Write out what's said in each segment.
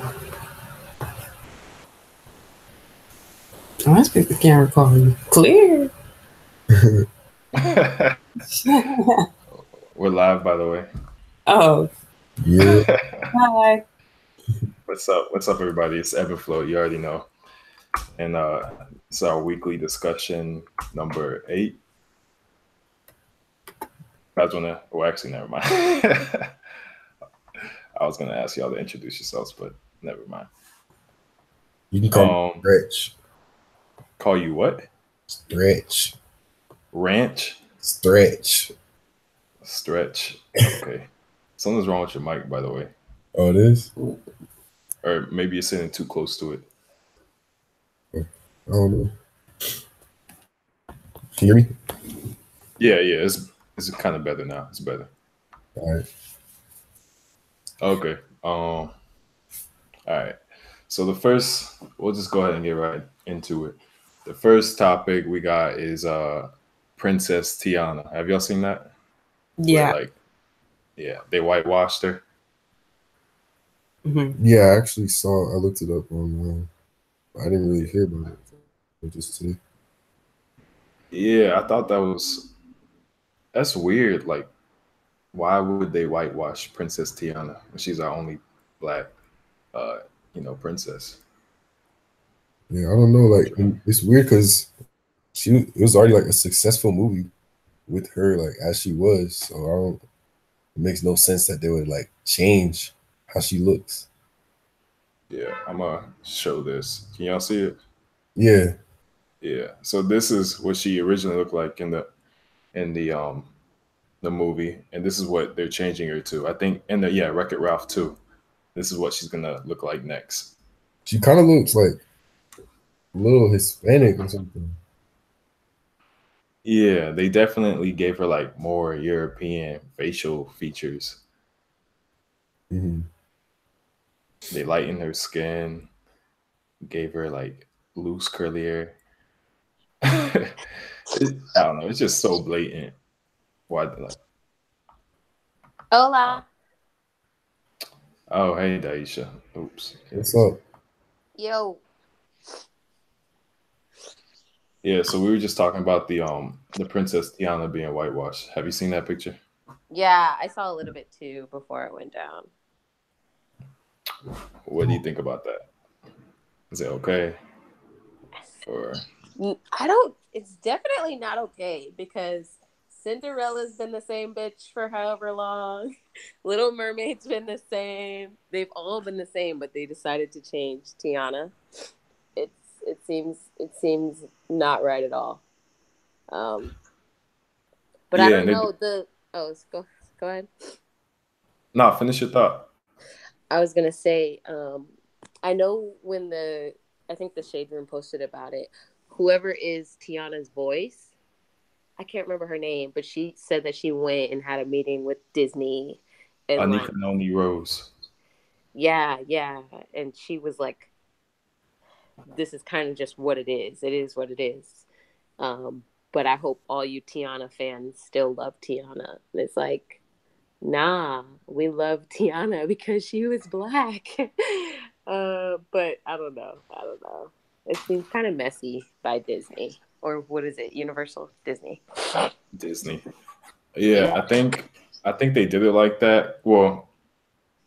Oh, I speak the camera calling clear. We're live, by the way. Oh, Yeah. hi. What's up? What's up, everybody? It's Everflow. You already know. And it's our weekly discussion number 8. I was gonna. Well, actually, never mind. I was gonna ask y'all to introduce yourselves, but never mind. You can call me Stretch. Call you what? Stretch. Ranch? Stretch. Stretch. Okay. Something's wrong with your mic, by the way. Oh, it is? Or maybe you're sitting too close to it. I don't know. Can you hear me? Yeah. It's kind of better now. It's better. All right. Okay. All right. So we'll just go ahead and get right into it. The first topic we got is Princess Tiana. Have y'all seen that? Yeah. Where, they whitewashed her. Mm-hmm. Yeah, I actually saw. I looked it up online. I didn't really hear about it just today. Yeah, I thought that's weird. Like, why would they whitewash Princess Tiana when she's our only black, princess? Yeah, I don't know. Like, it's weird because it was already like a successful movie with her, like as she was. So I don't. It makes no sense that they would like change how she looks. Yeah, I'm gonna show this. Can y'all see it? Yeah. Yeah. So this is what she originally looked like in the movie, and this is what they're changing her to. I think in the Wreck-It Ralph 2. This is what she's gonna look like next. She kind of looks like a little Hispanic or something. Yeah, they definitely gave her like more European facial features. Mm-hmm. They lightened her skin, gave her like loose curly hair. I don't know. It's just so blatant. Why? Hola. Oh, hey, Daisha. Oops. What's up? Yo. Yeah, so we were just talking about the Princess Tiana being whitewashed. Have you seen that picture? Yeah, I saw a little bit too before it went down. What do you think about that? Is it okay? Or It's definitely not okay because Cinderella's been the same bitch for however long. Little Mermaid's been the same. They've all been the same, but they decided to change Tiana. It seems not right at all. But yeah, I don't know go ahead. No, finish your thought. I was gonna say, I know when I think the Shade Room posted about it. Whoever is Tiana's voice, I can't remember her name, but she said that she went and had a meeting with Disney. And Anika Noni Rose. Yeah, and she was like, "This is kind of just what it is. It is what it is." But I hope all you Tiana fans still love Tiana. And it's like, nah, we love Tiana because she was black. But I don't know. It seems kind of messy by Disney. Or what is it? Universal? Disney. Yeah, I think they did it like that. Well,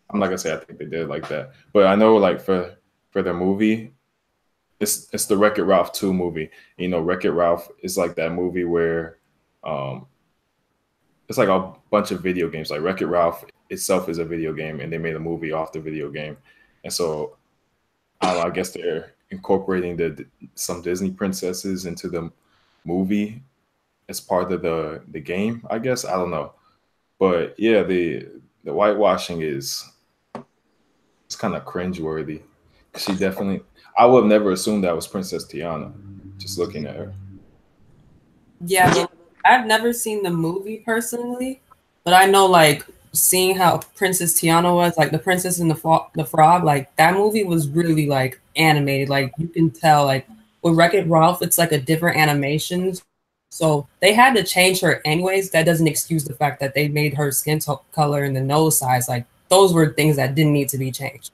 I'm not gonna say I think they did it like that, but I know like for the movie, it's the Wreck-It Ralph 2 movie. You know, Wreck-It Ralph is like that movie where it's like a bunch of video games. Like Wreck-It Ralph itself is a video game, and they made a movie off the video game. And so I don't know, I guess they're incorporating some Disney princesses into the movie as part of the game. I guess I don't know, but yeah, the whitewashing it's kind of cringeworthy. She definitely. I would have never assumed that was Princess Tiana, just looking at her. Yeah, but I've never seen the movie personally, but I know like seeing how Princess Tiana was, like the Princess and the Frog, like that movie was really like animated. Like you can tell, like with Wreck-It Ralph, it's like a different animations. So they had to change her anyways. That doesn't excuse the fact that they made her skin color and the nose size. Like those were things that didn't need to be changed.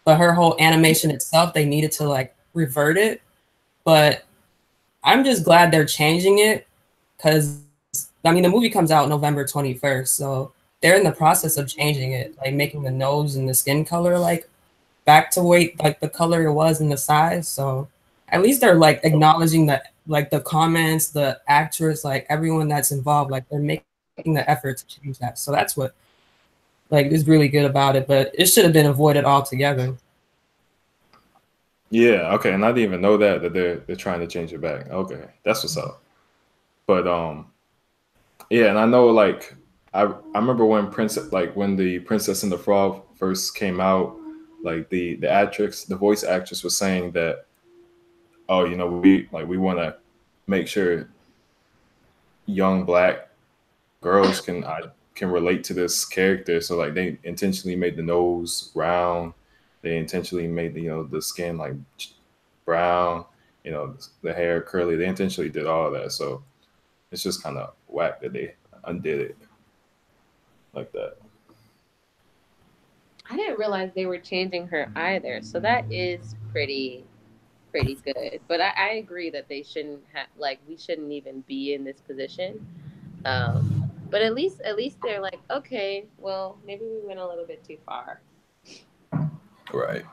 but her whole animation itself, they needed to like revert it. But I'm just glad they're changing it because I mean the movie comes out November 21st, so they're in the process of changing it, like making the nose and the skin color like back to weight, like the color it was and the size. So at least they're like acknowledging that, like the comments, the actress, like everyone that's involved, like they're making the effort to change that. So that's what like is really good about it. But it should have been avoided altogether. Yeah, okay, and I didn't even know that they're trying to change it back. Okay, that's what's up. But yeah, and I know like I remember when when the Princess and the Frog first came out, like the actress, the voice actress was saying that, oh, you know, we want to make sure young black girls can relate to this character, so like they intentionally made the nose round, they intentionally made the skin like brown, the hair curly. They intentionally did all of that, so it's just kind of whack that they undid it like that. I didn't realize they were changing her either. So that is pretty good. But I agree that they shouldn't have like we shouldn't even be in this position. But at least they're like, okay, well, maybe we went a little bit too far. Right.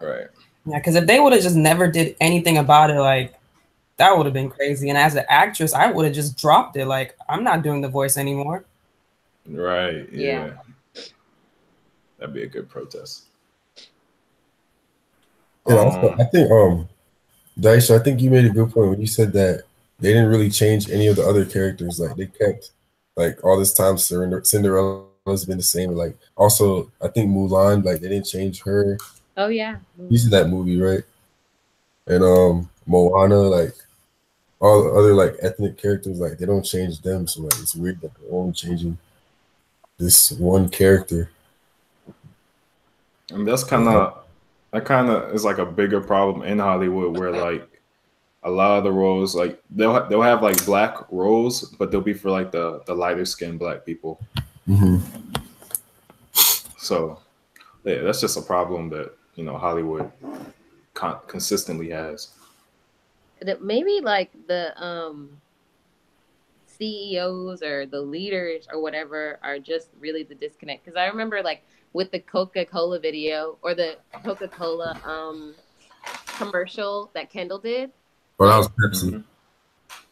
Yeah, because if they would have just never did anything about it, like that would have been crazy. And as an actress, I would have just dropped it. Like I'm not doing the voice anymore. Right. Yeah. That'd be a good protest. And also, I think Daisha, I think you made a good point when you said that they didn't really change any of the other characters. Like they kept like all this time Cinderella's been the same. Like also I think Mulan, like they didn't change her. Oh yeah. You see that movie, right? And Moana, like all the other like ethnic characters, like they don't change them. So like it's weird that they're only changing this one character. And that kind of is like a bigger problem in Hollywood where like a lot of the roles, like they'll have like black roles, but they'll be for like the lighter skinned black people. Mm-hmm. So yeah, that's just a problem that Hollywood consistently has. Maybe like the CEOs or the leaders or whatever are just really the disconnect. Because I remember like with the Coca-Cola video or the Coca-Cola commercial that Kendall did. Oh, that was Pepsi. Mm-hmm.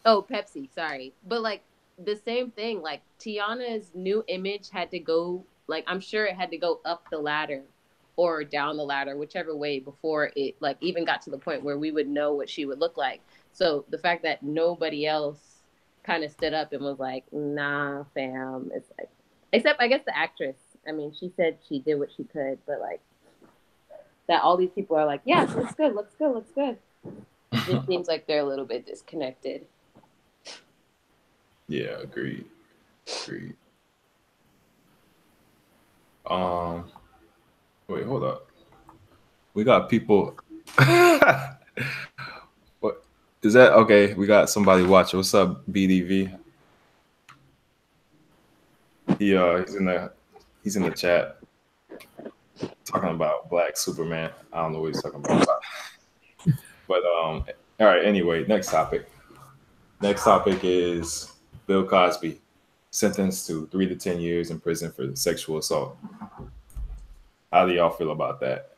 Oh, Pepsi, sorry. But like the same thing, like Tiana's new image had to go, like I'm sure it had to go up the ladder or down the ladder, whichever way, before it like even got to the point where we would know what she would look like. So the fact that nobody else kind of stood up and was like, nah, fam, it's like, except I guess the actress. I mean, she said she did what she could, but like that all these people are like, yeah, looks good. It just seems like they're a little bit disconnected. Yeah, agreed. Wait, hold up. We got people. What is that? Okay, we got somebody watching. What's up, BDV? He's in the chat talking about Black Superman. I don't know what he's talking about. But all right. Anyway, next topic. Next topic is Bill Cosby, sentenced to 3 to 10 years in prison for sexual assault. How do y'all feel about that?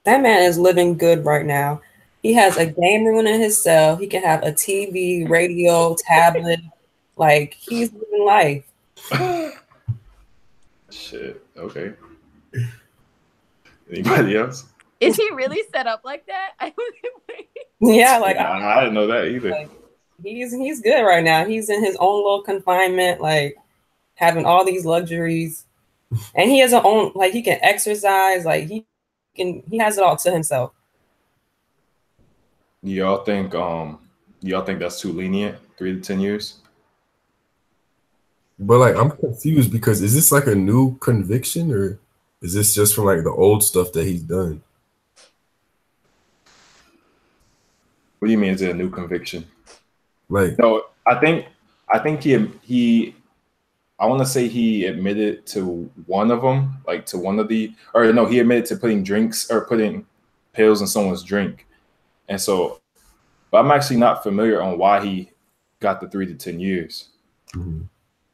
That man is living good right now. He has a game room in his cell. He can have a TV, radio, tablet. Like he's living life. Shit. Okay. Anybody else? Is he really set up like that? Yeah, like I didn't know that either. Like, he's good right now. He's in his own little confinement, like having all these luxuries, and he has his own, like he can exercise, like he has it all to himself. Y'all think that's too lenient? 3 to 10 years? But like I'm confused because is this like a new conviction or is this just from like the old stuff that he's done? What do you mean? Is it a new conviction? Like, no, I think he I want to say he admitted to one of them, like to one of the, or no, he admitted to putting drinks or putting pills in someone's drink. And so, but I'm actually not familiar on why he got the 3 to 10 years. Mm-hmm.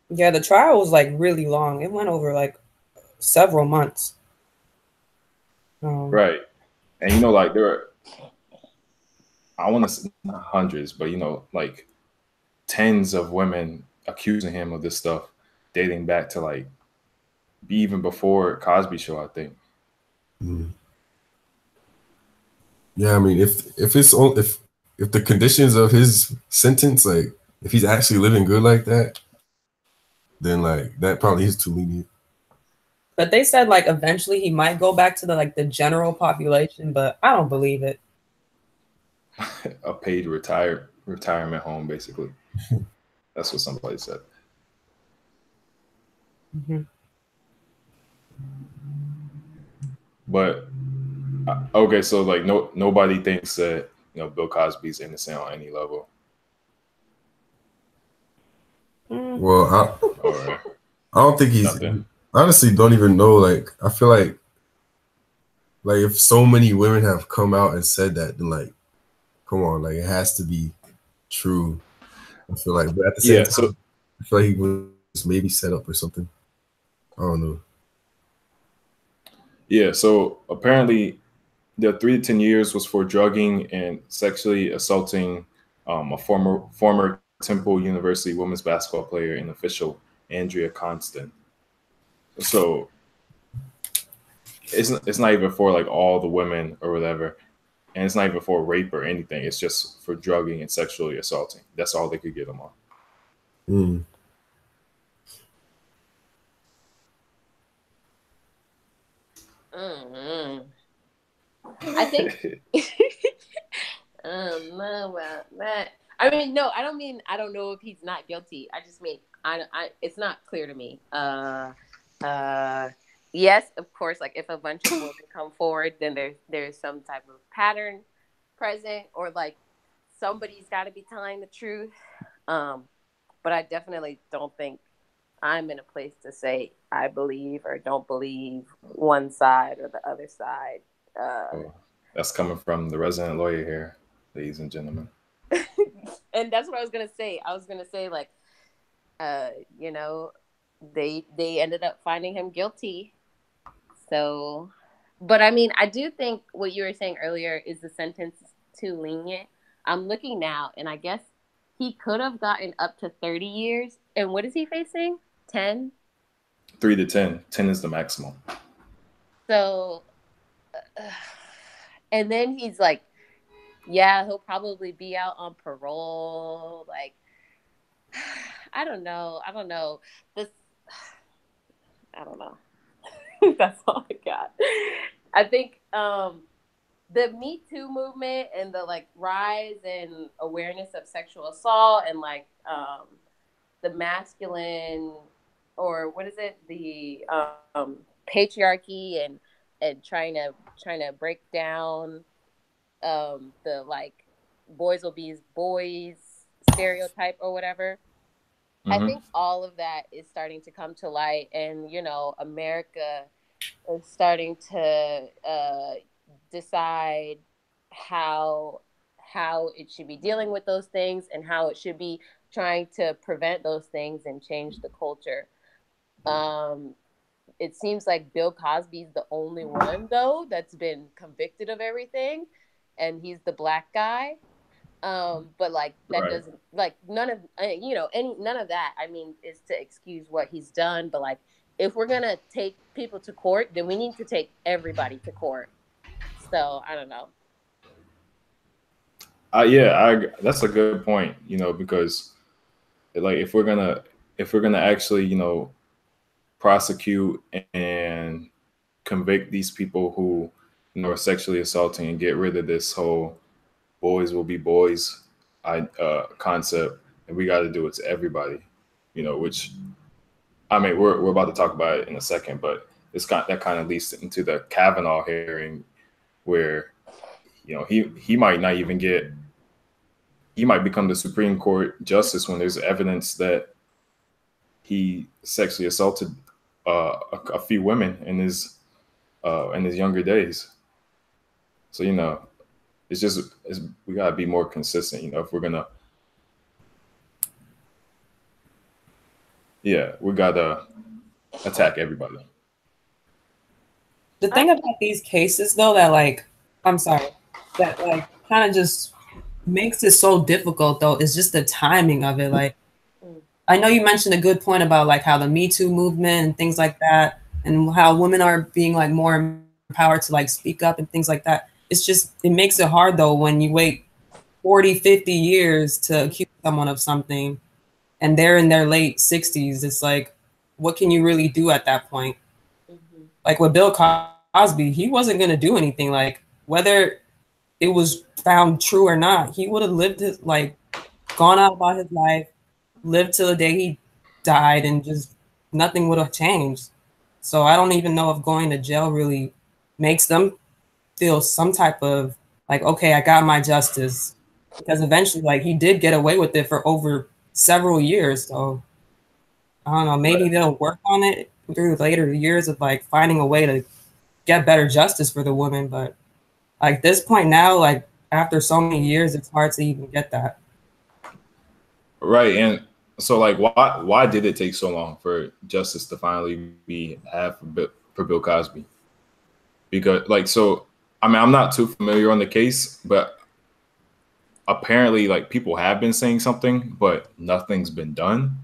Yeah, the trial was like really long. It went over like several months. Right. And you know, like there are, I want to say not hundreds, but you know, like tens of women accusing him of this stuff dating back to like even before Cosby show, I think. Mm. Yeah, I mean, if it's on, if the conditions of his sentence, like if he's actually living good like that, then like that probably is too lenient. But they said like eventually he might go back to the general population, but I don't believe it. A paid retirement home, basically. That's what somebody said. Mm-hmm. But okay, so like nobody thinks that Bill Cosby's innocent on any level. Well, Or I don't think he's nothing. honestly don't even know. Like I feel like if so many women have come out and said that, then like, come on, like it has to be true. I feel like, but at the same Yeah, time, so I feel like he was maybe set up or something. I don't know. yeah, so apparently the 3 to 10 years was for drugging and sexually assaulting a former Temple University women's basketball player and official, Andrea Constant. So it's not even for like all the women or whatever, and it's not even for rape or anything. It's just for drugging and sexually assaulting. That's all they could get them on. Mm. Mm-hmm. I think I don't know about that. I mean, no, I don't mean I don't know if he's not guilty. I just mean I it's not clear to me. Yes, of course, like if a bunch of women come forward, then there's some type of pattern present, or like somebody's got to be telling the truth. But I definitely don't think I'm in a place to say I believe or don't believe one side or the other side. Well, that's coming from the resident lawyer here, ladies and gentlemen. And that's what I was gonna say. I was gonna say like, you know, they ended up finding him guilty. So, but I mean, I do think what you were saying earlier is the sentence too lenient. I'm looking now, and I guess he could have gotten up to 30 years. And what is he facing? 10? 3 to 10. 10 is the maximum. So, and then he's like, yeah, he'll probably be out on parole. Like, I don't know. This, I don't know. That's all I got. I think the Me Too movement and the like rise and awareness of sexual assault and like the masculine, or what is it, the patriarchy and trying to break down the like boys will be boys stereotype or whatever. I think all of that is starting to come to light, and America is starting to decide how it should be dealing with those things and how it should be trying to prevent those things and change the culture. It seems like Bill Cosby's the only one though that's been convicted of everything, and he's the black guy. But like that Right. doesn't, like, none of none of that, I mean, is to excuse what he's done. But like, if we're gonna take people to court, then we need to take everybody to court. So I don't know. That's a good point. Because like if we're gonna actually prosecute and convict these people who are sexually assaulting and get rid of this whole boys will be boys concept, and we got to do it to everybody. Which I mean we're about to talk about it in a second, but that kind of leads into the Kavanaugh hearing where he might not even get. He might become the Supreme Court justice when there's evidence that he sexually assaulted a few women in his younger days. So we gotta be more consistent. If we're gonna, we gotta attack everybody. The thing about these cases, though, that I'm sorry, that kind of just makes it so difficult, though, is just the timing of it. Like, I know you mentioned a good point about how the Me Too movement and things like that, and how women are being more empowered to speak up and things like that. It's just, it makes it hard, though, when you wait 40, 50 years to accuse someone of something and they're in their late 60s. It's what can you really do at that point? Like with Bill Cosby, he wasn't going to do anything. Whether it was found true or not, he would have lived his, gone out about his life, lived till the day he died, and just nothing would have changed. So I don't even know if going to jail really makes them feel some type of okay, I got my justice, because eventually he did get away with it for over several years. So I don't know, maybe they'll work on it through later years of finding a way to get better justice for the woman. But this point now, after so many years, it's hard to even get that. Right. And so why did it take so long for justice to finally be had for Bill Cosby? Because so I mean, I'm not too familiar on the case, but apparently people have been saying something, but nothing's been done.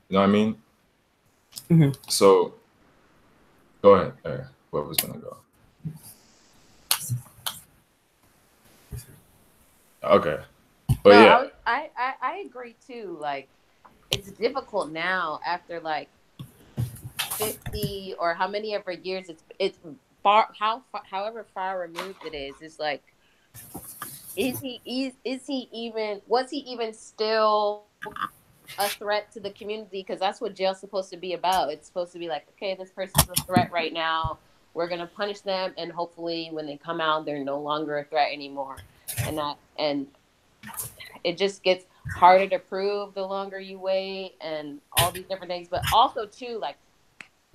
You know what I mean? Mm-hmm. So go ahead. What was gonna go? Okay. But no, yeah. I agree too. It's difficult now after 50 or how many ever years it's far, however far removed it is. It's was he even still a threat to the community? Because that's what jail's supposed to be about. It's supposed to be okay, this person's a threat right now, we're gonna punish them, and hopefully when they come out they're no longer a threat anymore. And it just gets harder to prove the longer you wait and all these different things. But also too,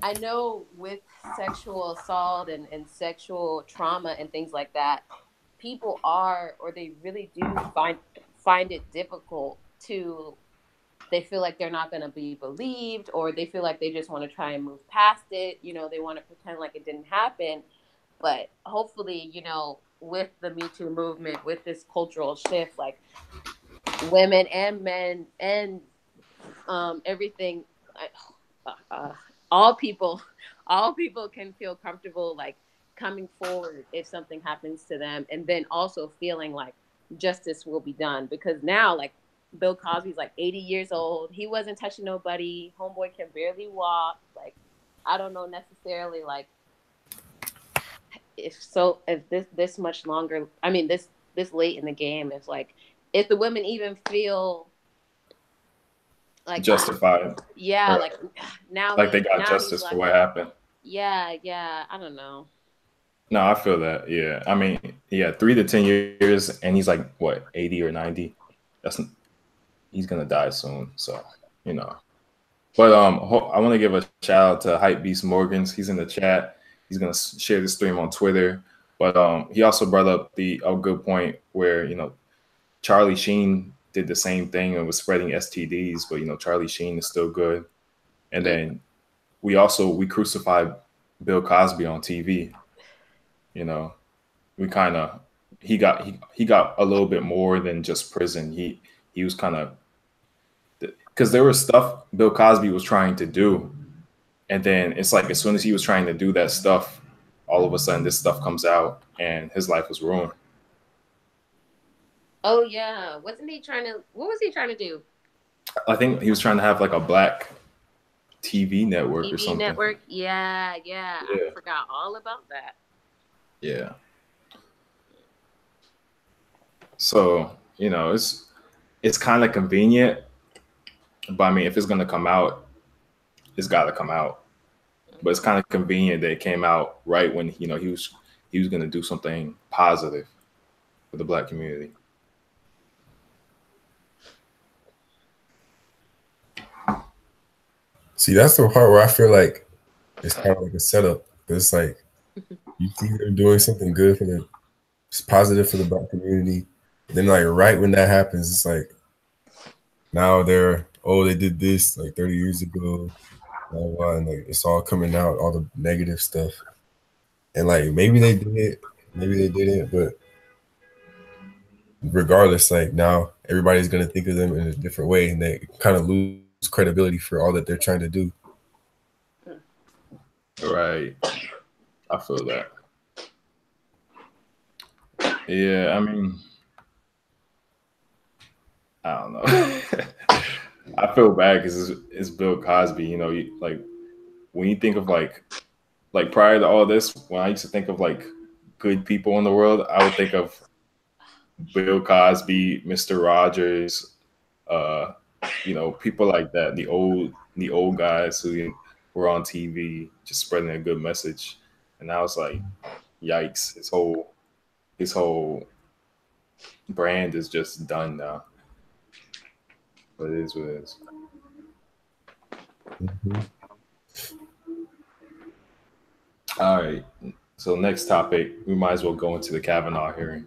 I know with sexual assault and sexual trauma and things like that, people they really do find it difficult to, they feel like they're not going to be believed, or they feel like they just want to try and move past it. They want to pretend like it didn't happen. But hopefully, with the Me Too movement, with this cultural shift, women and men and everything, all people can feel comfortable coming forward if something happens to them, and then also feeling justice will be done. Because now Bill Cosby's 80 years old, he wasn't touching nobody, homeboy can barely walk. I don't know necessarily if this much longer, I mean this late in the game, is if the women even feel justified. Yeah, now they got justice for what happened. Yeah, I don't know. No, I feel that. Yeah, I mean, 3 to 10 years, and he's what, 80 or 90? He's gonna die soon. So But I want to give a shout out to Hype Beast Morgans. He's in the chat. He's gonna share the stream on Twitter. But he also brought up a good point where Charlie Sheen did the same thing and was spreading STDs, but Charlie Sheen is still good. And then we crucified Bill Cosby on TV. We kind of he got a little bit more than just prison. He was kind of, because there was stuff Bill Cosby was trying to do, and then it's as soon as he was trying to do that stuff, all of a sudden this stuff comes out and his life was ruined. Oh yeah, what was he trying to do? I think he was trying to have a black TV network or something. Network, yeah. I forgot all about that. Yeah. So it's kind of convenient, but I mean, if it's gonna come out, it's got to come out. But it's kind of convenient that it came out right when he was gonna do something positive for the black community. See, that's the part where I feel like it's kind of a setup. It's you think they're doing something good for the it's positive for the black community. Then like right when that happens, it's like now they did this like 30 years ago, blah, blah, and like it's all coming out, all the negative stuff. And like maybe they did it, maybe they didn't, but regardless, like now everybody's gonna think of them in a different way, and they kind of lose credibility for all that they're trying to do. Right. I feel that. Yeah, I mean, I don't know. I feel bad because it's Bill Cosby. You know, like when you think of like prior to all this, when I used to think of like good people in the world, I would think of Bill Cosby, Mister Rogers, uh, you know, people like that. The old guys who were on TV just spreading a good message, and now it's like, yikes! His whole brand is just done now. But it is what it is. Mhm. All right. So next topic, we might as well go into the Kavanaugh hearing.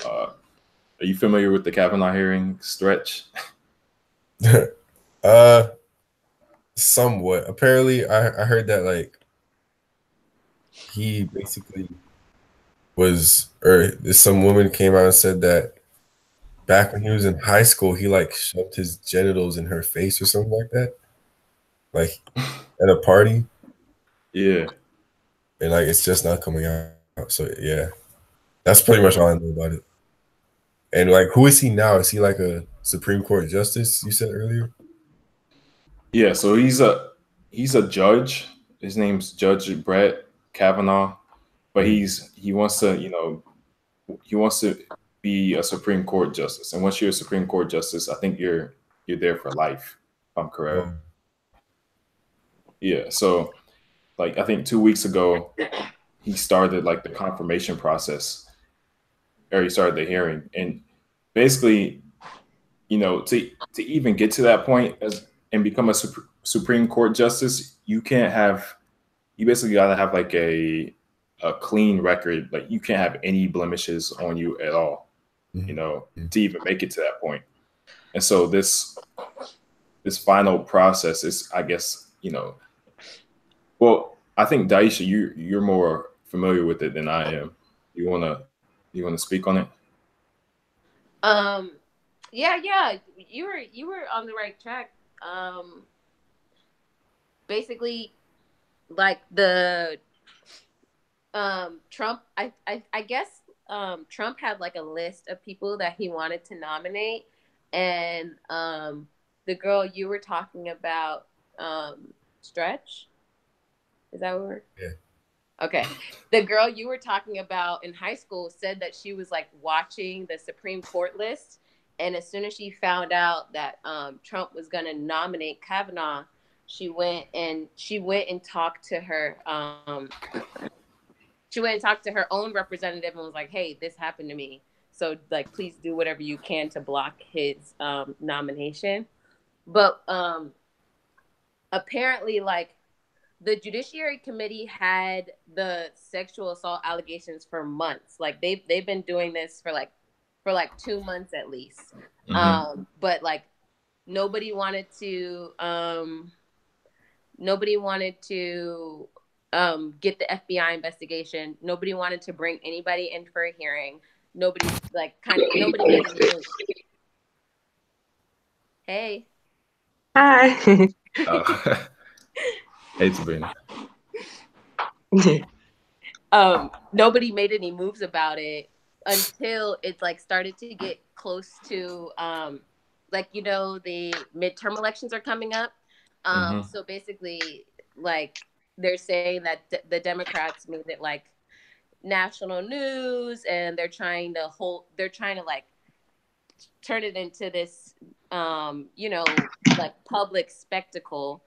Are you familiar with the Kavanaugh hearing, Stretch? uh, somewhat. Apparently, I heard that like he basically was, or some woman came out and said that back when he was in high school, he like shoved his genitals in her face or something like that, like at a party, Yeah. and like it's just not coming out. So yeah, that's pretty much all I know about it. And like, who is he now? Is he like a Supreme Court justice? You said earlier. Yeah. So he's a judge. His name's Judge Brett Kavanaugh, but Mm. he wants to, he wants to be a Supreme Court justice. And once you're a Supreme Court justice, I think you're there for life, if I'm correct. Um, Yeah. So like I think 2 weeks ago he started like the confirmation process, or he started the hearing, and basically, to even get to that point and become a Supreme Court justice, you basically got to have like a clean record. Like you can't have any blemishes on you at all, mhm, mhm. to even make it to that point. And so this final process is, I guess, well, I think Daisha, you're more familiar with it than I am. You wanna speak on it? Um, yeah, you were on the right track. Um, Basically, like the Trump, I guess Trump had like a list of people that he wanted to nominate, and the girl you were talking about, Stretch, is that what we're Yeah. okay? The girl you were talking about in high school said that she was like watching the Supreme Court list, and as soon as she found out that Trump was going to nominate Kavanaugh, she went and talked to her. She went and talked to her own representative and was like, "Hey, this happened to me. So, like, please do whatever you can to block his nomination." But apparently, like, the Judiciary Committee had the sexual assault allegations for months. Like, they've been doing this for like 2 months at least. Hmm. But like, nobody wanted to nobody wanted to get the FBI investigation. Nobody wanted to bring anybody in for a hearing. Nobody made any moves. Hey. Hi. Hey, Sabrina. Nobody made any moves about it until it's like started to get close to like, the midterm elections are coming up. Hmm. So basically, like, they're saying that the Democrats made it like national news, and they're trying to like turn it into this like public spectacle.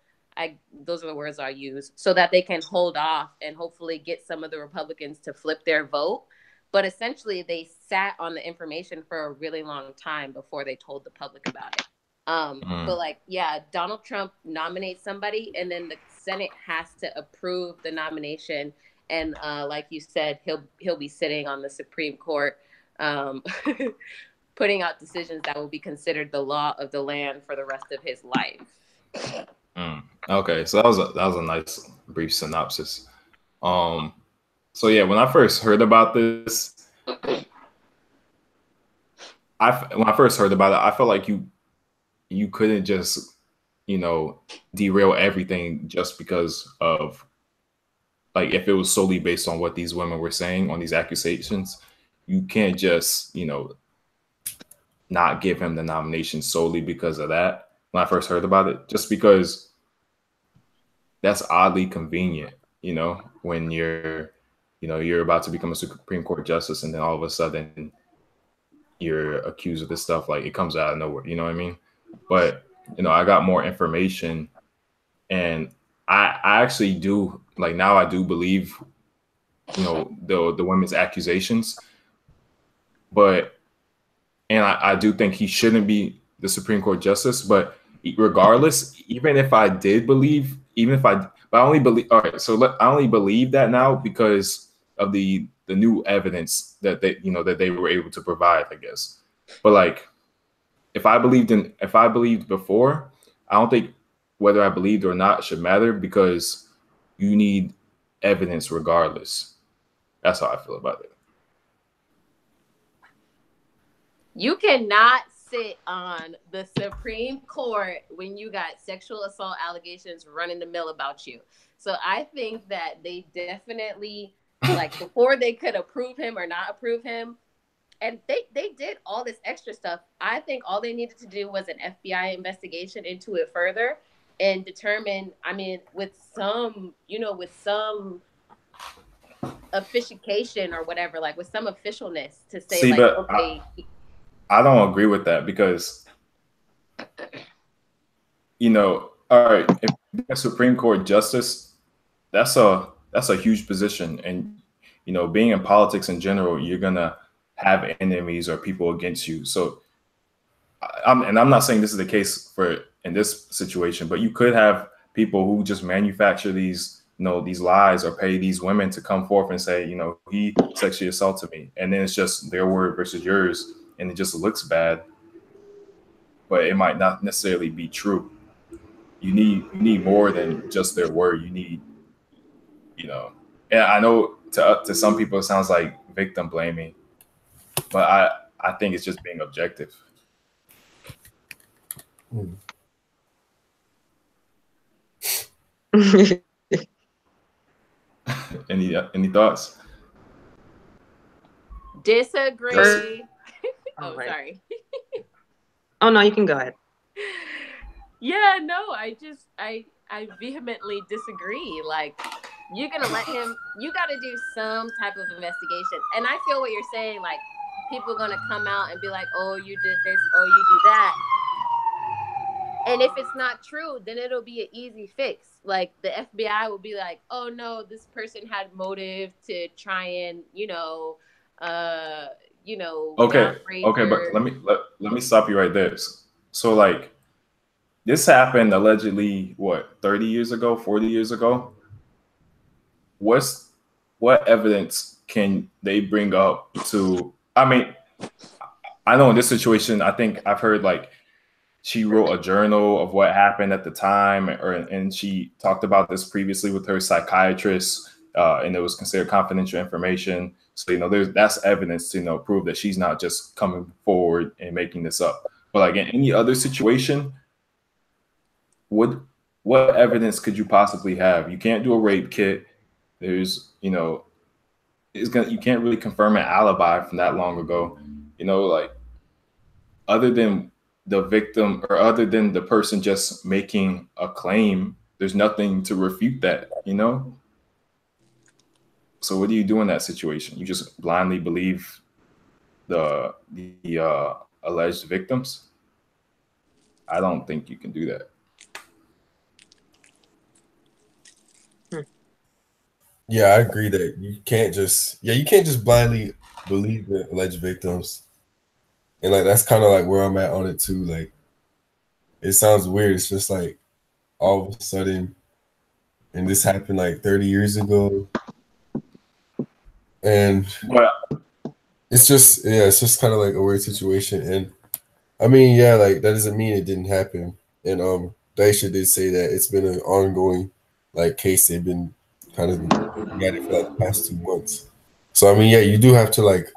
Those are the words I use, so that they can hold off and hopefully get some of the Republicans to flip their vote. But essentially, they sat on the information for a really long time before they told the public about it. But like, yeah, Donald Trump nominates somebody, and then the Senate has to approve the nomination, and like you said, he'll be sitting on the Supreme Court, putting out decisions that will be considered the law of the land for the rest of his life. Okay, so that was a nice brief synopsis. So yeah, when I first heard about this, when I first heard about it, I felt like you couldn't just, you know, derail everything just because of, like, if it was solely based on what these women were saying on these accusations. You can't just, you know, not give him the nomination solely because of that. When I first heard about it, just because that's oddly convenient, you know, when you're about to become a Supreme Court justice, and then all of a sudden you're accused of this stuff. Like, it comes out of nowhere, you know what I mean? But, you know, I got more information, and I actually do, like, now I do believe, you know, the women's accusations, but, and I do think he shouldn't be the Supreme Court justice. But regardless, even if I did believe, but I only believe, all right, so I only believe that now because of the new evidence that they were able to provide, I guess. But like, if I believed before, I don't think whether I believed or not should matter, because you need evidence regardless. That's how I feel about it. You cannot sit on the Supreme Court when you got sexual assault allegations running the mill about you. So I think that they definitely, like, before they could approve him or not approve him, and they did all this extra stuff. I think all they needed to do was an FBI investigation into it further and determine, I mean, with some officiation or whatever, like with some officialness to say, See, like, but okay. I don't agree with that, because, you know, all right, if you're a Supreme Court justice, that's a huge position. And, you know, being in politics in general, you're gonna have enemies or people against you. So I'm not saying this is the case for in this situation, but you could have people who just manufacture these, you know, these lies, or pay these women to come forth and say, you know, he sexually assaulted me, and then it's just their word versus yours, and it just looks bad, but it might not necessarily be true. You need more than just their word. You need, you know, and I know to some people it sounds like victim blaming, but I think it's just being objective. Any thoughts? Disagree. Oh, right. Sorry. Oh no, you can go ahead. Yeah, no, I vehemently disagree. Like, you're gonna let him, you gotta do some type of investigation. And I feel what you're saying, like, people are gonna come out and be like, oh, you did this, oh, you do that. And if it's not true, then it'll be an easy fix. Like, the FBI will be like, oh no, this person had motive to try and, Okay, downgrade but let me stop you right there. So like, this happened allegedly, what, 30 years ago, 40 years ago? What evidence can they bring up to, I mean, I know in this situation, I think I've heard, like, she wrote a journal of what happened at the time, and she talked about this previously with her psychiatrist, and it was considered confidential information. So, you know, that's evidence to, you know, prove that she's not just coming forward and making this up. But like in any other situation, what evidence could you possibly have? You can't do a rape kit. There's, you know, you can't really confirm an alibi from that long ago. You know, like, other than the victim, or other than the person just making a claim, there's nothing to refute that, you know? So what do you do in that situation? You just blindly believe the alleged victims? I don't think you can do that. Yeah, I agree that you can't just blindly believe the alleged victims. And like, that's kind of like where I'm at on it too. Like, it sounds weird. It's just like, all of a sudden, and this happened like 30 years ago. And But it's just kind of like a weird situation. And I mean, yeah, like that doesn't mean it didn't happen. And Daisha did say that it's been an ongoing like case. They've been kind of looking at it for like the past 2 months. So I mean, yeah, you do have to like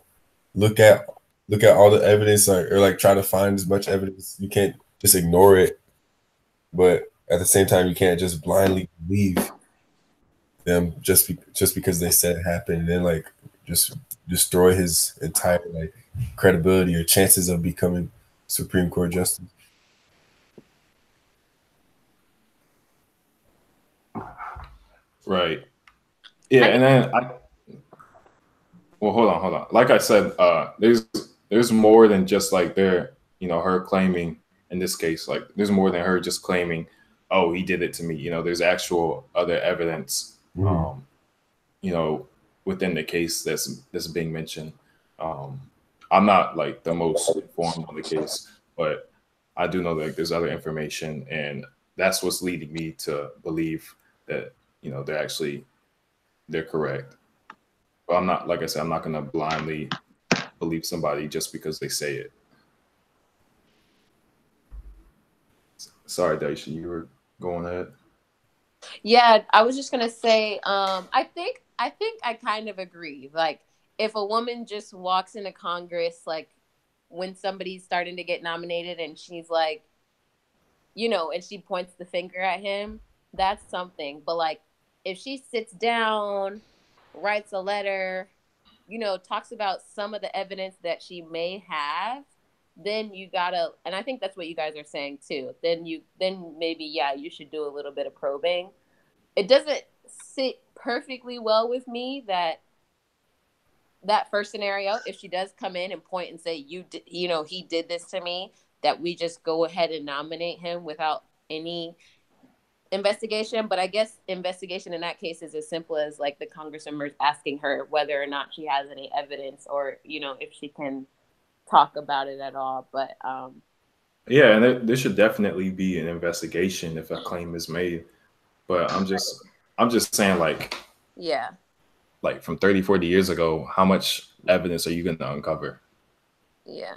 look at all the evidence, or like try to find as much evidence. You can't just ignore it, but at the same time, you can't just blindly believe them just because they said it happened, and then like just destroy his entire like credibility or chances of becoming Supreme Court justice. right, yeah, and then well, hold on. Like I said, there's more than just like her claiming in this case. Like there's more than her just claiming, oh, he did it to me. There's actual other evidence. Mm-hmm. Within the case that's being mentioned. I'm not like the most informed on the case, but I do know that there's other information, and that's what's leading me to believe that they're correct. But I'm not, like I said, I'm not going to blindly believe somebody just because they say it. Sorry, Daisha, you were going ahead. Yeah, I was just gonna say, I think I kind of agree. Like, if a woman just walks into Congress, like when somebody's starting to get nominated, and she's like, and she points the finger at him, that's something. But like, if she sits down, writes a letter, talks about some of the evidence that she may have, then you gotta, and I think that's what you guys are saying too. Then maybe, yeah, you should do a little bit of probing. It doesn't sit perfectly well with me that first scenario, if she does come in and point and say, he did this to me, that we just go ahead and nominate him without any investigation. But I guess investigation in that case is as simple as like the Congress members asking her whether or not she has any evidence, or if she can talk about it at all. But yeah, and there should definitely be an investigation if a claim is made. But I'm just saying, like, yeah, like from 30, 40 years ago, how much evidence are you going to uncover? Yeah.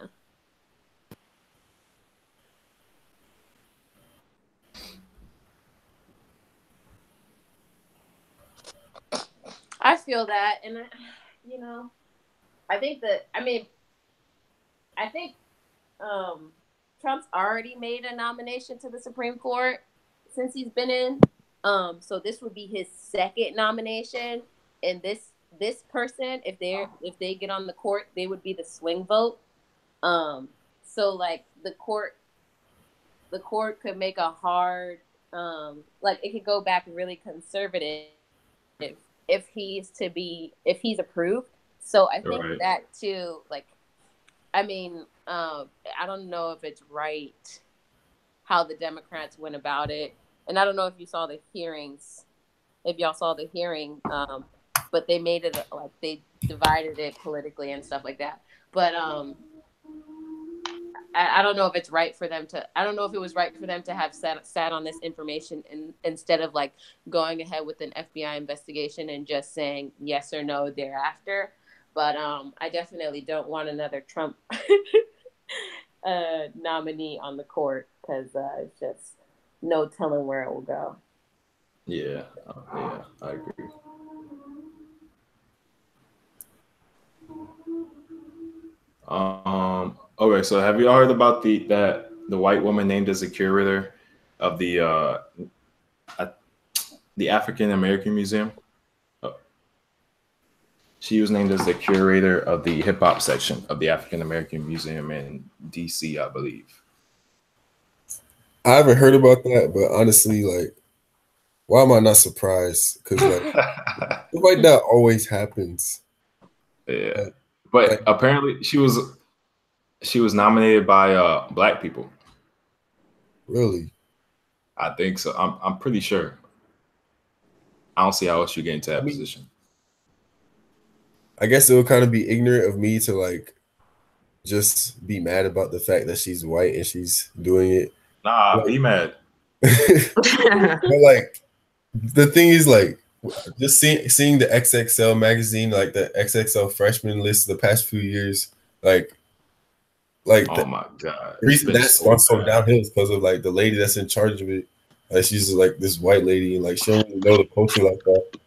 I feel that, and I think that, I think Trump's already made a nomination to the Supreme Court since he's been in. So this would be his second nomination, and this person, if they get on the court, they would be the swing vote. So like the court could make a hard, like it could go back really conservative if he's approved. So I think that too, like, I don't know if it's right how the Democrats went about it. And I don't know if you saw the hearings, if y'all saw the hearing, but they made it like they divided it politically and stuff like that. But I don't know if it's right for them to. I don't know if it was right for them to have sat on this information instead of like going ahead with an FBI investigation and just saying yes or no thereafter. But I definitely don't want another Trump nominee on the court, because it's just no telling where it will go. Yeah, I agree. Okay, so have you all heard about the white woman named as the curator of the African American Museum? She was named as the curator of the hip hop section of the African American Museum in DC, I believe. I haven't heard about that, but honestly, like, why am I not surprised? Because like, stuff like that always happens. Yeah, but apparently she was nominated by Black people. Really? I think so. I'm pretty sure. I don't see how else you get into that position. I guess it would kind of be ignorant of me to like just be mad about the fact that she's white and she's doing it. Nah, be mad. But like, the thing is, like, just seeing the XXL magazine, like the XXL freshman list the past few years, like oh my god, the reason that's gone so downhill is because of like the lady that's in charge of it. Like she's like this white lady, and like she don't really know the culture like that.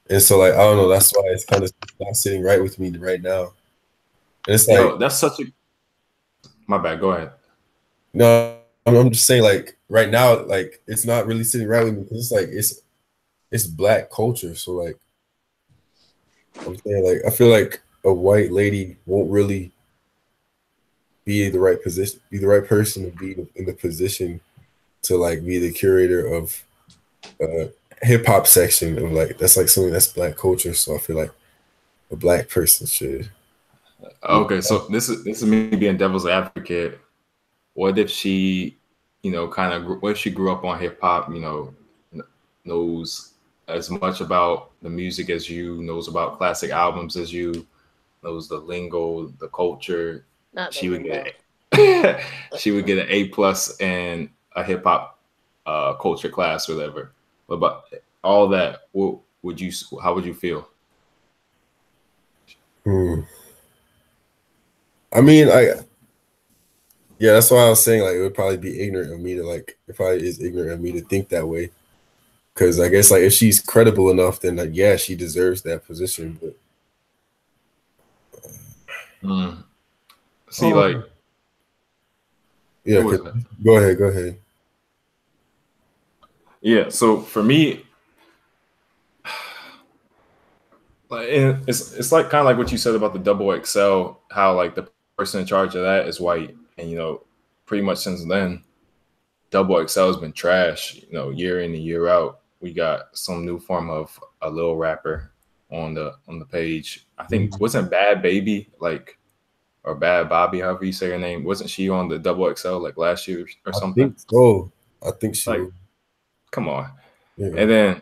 And so like I don't know, that's why it's kind of not sitting right with me right now. And it's like, yo, that's such a my bad. Go ahead. no, I'm just saying like right now, like it's not really sitting right with me because it's like it's black culture. So like I'm saying, like I feel like a white lady won't really be the right position, be the right person to be in the position to like be the curator of hip hop section of like that's like something that's black culture. So I feel like a black person should. Okay, so this is me being devil's advocate. What if she, kind of, what if she grew up on hip hop, knows as much about the music as you, knows about classic albums as you, knows the lingo, the culture. Not the She would lingo. get she would get an A+ in a hip hop culture class or whatever. But about all that, how would you feel? I mean, yeah, that's why I was saying like it would probably be ignorant of me to like it probably is ignorant of me to think that way. Because I guess like if she's credible enough, then like yeah, she deserves that position. But See, like, yeah, what was that? go ahead. Yeah, so for me, like it's like kind of like what you said about the double XL, how like the person in charge of that is white, and pretty much since then, double XL has been trash. Year in and year out, we got some new form of a little rapper on the page. I think wasn't Bad Baby like or Bad Bobby, however you say her name, wasn't she on the double XL like last year or something? I think so. I think she. Like, come on, Yeah. and then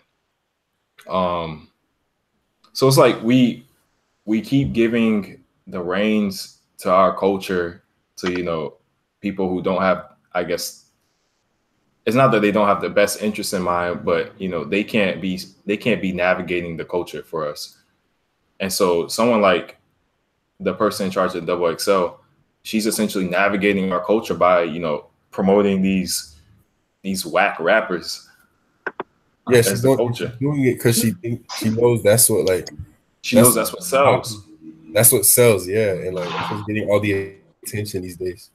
so it's like we keep giving the reins to our culture to people who don't have, I guess it's not that they don't have the best interest in mind, but they can't be navigating the culture for us. And so someone like the person in charge of double XL, she's essentially navigating our culture by promoting these whack rappers Yeah, as the culture. she's doing it because she knows that's what like She knows that's what sells. That's what sells, yeah, and like that's what's getting all the attention these days.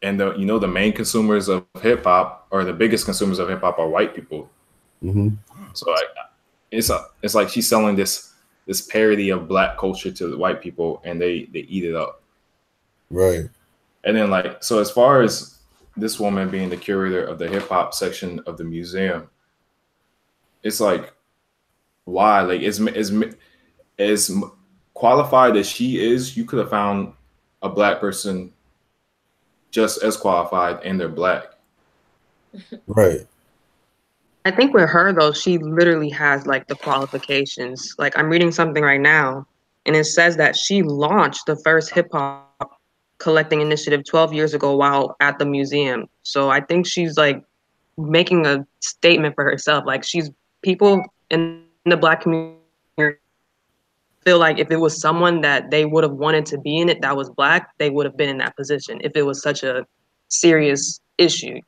And the main consumers of hip hop, or the biggest consumers of hip hop, are white people. So like it's like she's selling this parody of black culture to the white people, and they eat it up. Right. And then like, so as far as this woman being the curator of the hip hop section of the museum, it's like, why? Like, as qualified as she is, you could have found a black person just as qualified, and they're black. Right. I think with her though, she literally has like the qualifications. Like I'm reading something right now, and it says that she launched the first hip hop collecting initiative 12 years ago while at the museum. So I think she's like making a statement for herself. Like people in the black community feel like if it was someone that they would have wanted to be in it that was black, they would have been in that position if it was such a serious issue.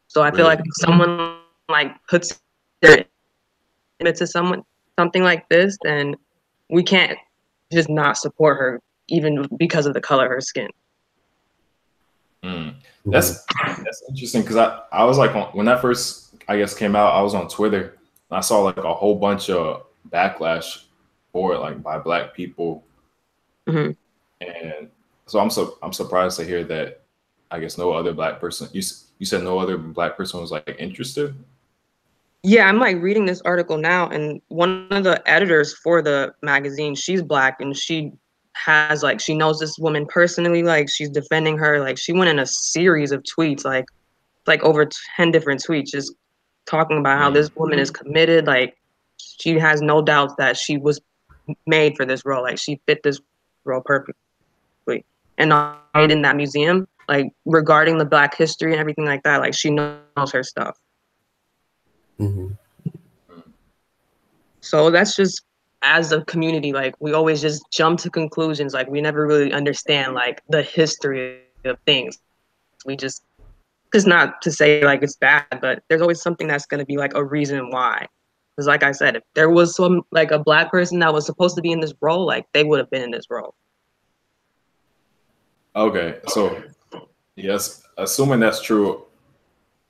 So I feel like if someone like puts their into something like this, then we can't just not support her even because of the color of her skin. That's interesting, because I was like, when that first, I guess, came out, I was on Twitter and I saw like a whole bunch of backlash for it, like by black people. And so I'm surprised to hear that. I guess no other black person. You said no other black person was like interested. Yeah, I'm like reading this article now, and one of the editors for the magazine, she's black, and she knows this woman personally. Like she's defending her. Like she went in a series of tweets, like over 10 different tweets, just talking about how this woman is committed. Like she has no doubts that she was made for this role. Like she fit this role perfectly. And in that museum, like regarding the black history and everything like that, like she knows her stuff. So that's just, as a community, like we always just jump to conclusions. Like we never really understand like the history of things. We just, it's not to say like it's bad, but there's always something that's going to be like a reason why. Because like I said, if there was some like a Black person that was supposed to be in this role, like they would have been in this role. Okay, so yes, assuming that's true,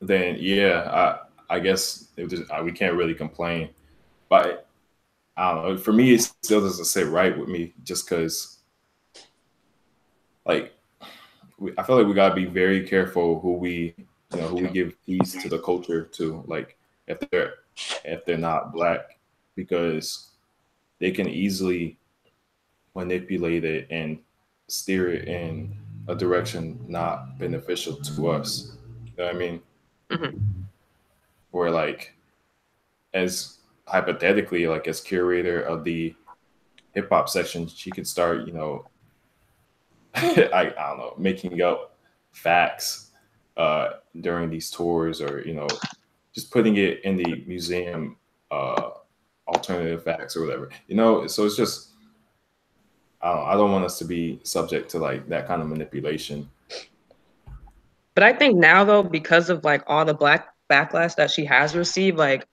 then yeah, I guess we can't really complain. But I don't know. For me, it still doesn't sit right with me, just because like I feel like we gotta be very careful who we give keys to the culture to, like if they're not Black, because they can easily manipulate it and steer it in a direction not beneficial to us. You know what I mean? Mm-hmm. Where like as hypothetically, like as curator of the hip hop section, she could start, I don't know, making up facts during these tours, or just putting it in the museum, uh, alternative facts or whatever. So it's just I don't want us to be subject to like that kind of manipulation. But I think now though, because of like all the Black backlash that she has received, like,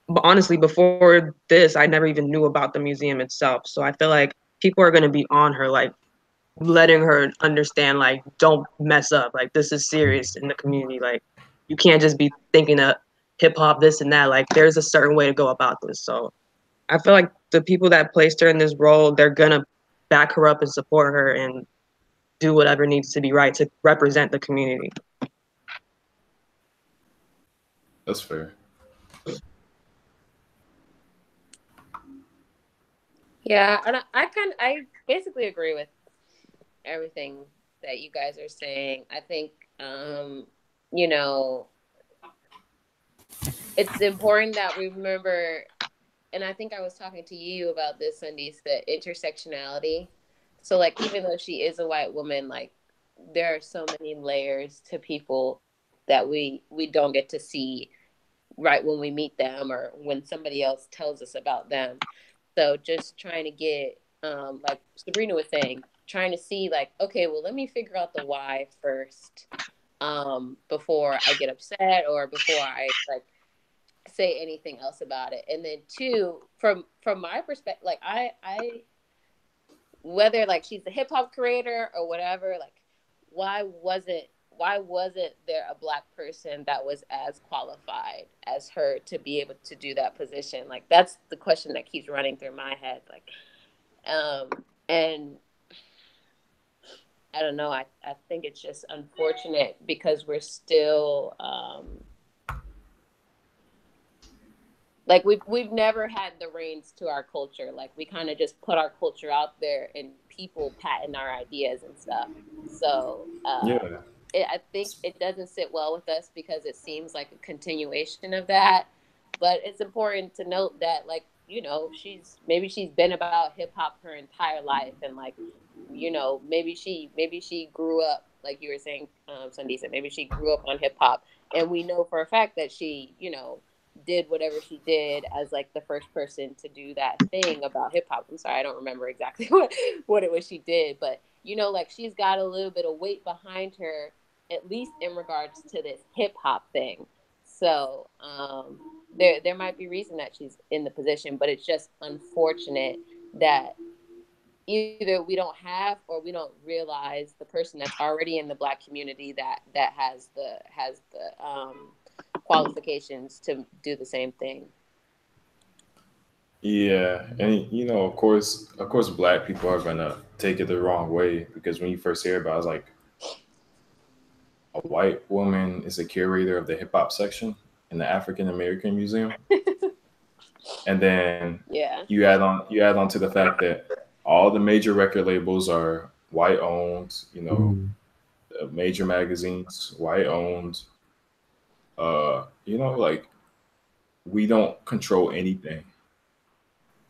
but honestly, before this, I never even knew about the museum itself. So I feel like people are going to be on her, like letting her understand, like, don't mess up. Like, this is serious in the community. Like, you can't just be thinking of hip hop, this and that. Like, there's a certain way to go about this. So I feel like the people that placed her in this role, they're going to back her up and support her and do whatever needs to be right to represent the community. That's fair. Yeah, and I basically agree with everything that you guys are saying. I think you know, it's important that we remember, and I think I was talking to you about this, Sunday, the intersectionality. So like even though she is a white woman, like there are so many layers to people that we don't get to see right when we meet them or when somebody else tells us about them. So just trying to get, like Sabrina was saying, trying to see like, okay, well, let me figure out the why first, before I get upset or before I like say anything else about it. And then two, from my perspective, like I whether like she's a hip hop creator or whatever, like why wasn't there a Black person that was as qualified as her to be able to do that position? Like that's the question that keeps running through my head. Like, and I don't know. I think it's just unfortunate because we're still like we've never had the reins to our culture. Like we kind of just put our culture out there and people patent our ideas and stuff. So Yeah. I think it doesn't sit well with us because it seems like a continuation of that. But it's important to note that, like, she's been about hip hop her entire life, and like, maybe she grew up like you were saying, Sunday said maybe she grew up on hip hop, and we know for a fact that she, did whatever she did as like the first person to do that thing about hip hop. I'm sorry, I don't remember exactly what it was she did, but like she's got a little bit of weight behind her, at least in regards to this hip hop thing. So there might be reason that she's in the position, but it's just unfortunate that either we don't have or we don't realize the person that's already in the Black community that has the qualifications to do the same thing. Yeah, and of course, Black people are gonna take it the wrong way, because when you first hear about it, it's like a white woman is a curator of the hip hop section in the African American Museum, and then Yeah. you add on to the fact that all the major record labels are white owned. Major magazines white owned. Like we don't control anything,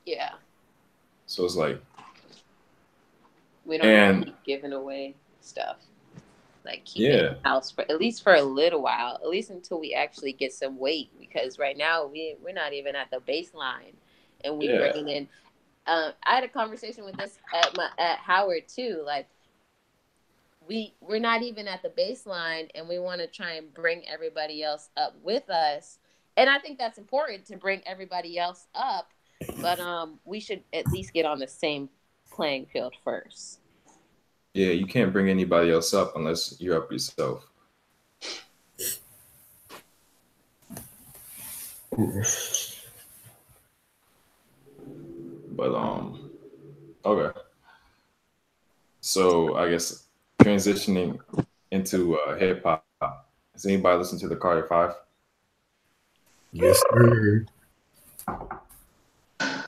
Yeah. so it's like, We don't get to and keep giving away stuff. Like keep it in yeah, house for at least for a little while, at least until we actually get some weight. Because right now we're not even at the baseline, and we bring in. I had a conversation with this at Howard too. Like, we're not even at the baseline, and we want to try and bring everybody else up with us. And I think that's important to bring everybody else up, but we should at least get on the same playing field first. Yeah, you can't bring anybody else up unless you're up yourself. But okay. So I guess transitioning into hip hop. Has anybody listened to the Carter Five? Yes, sir.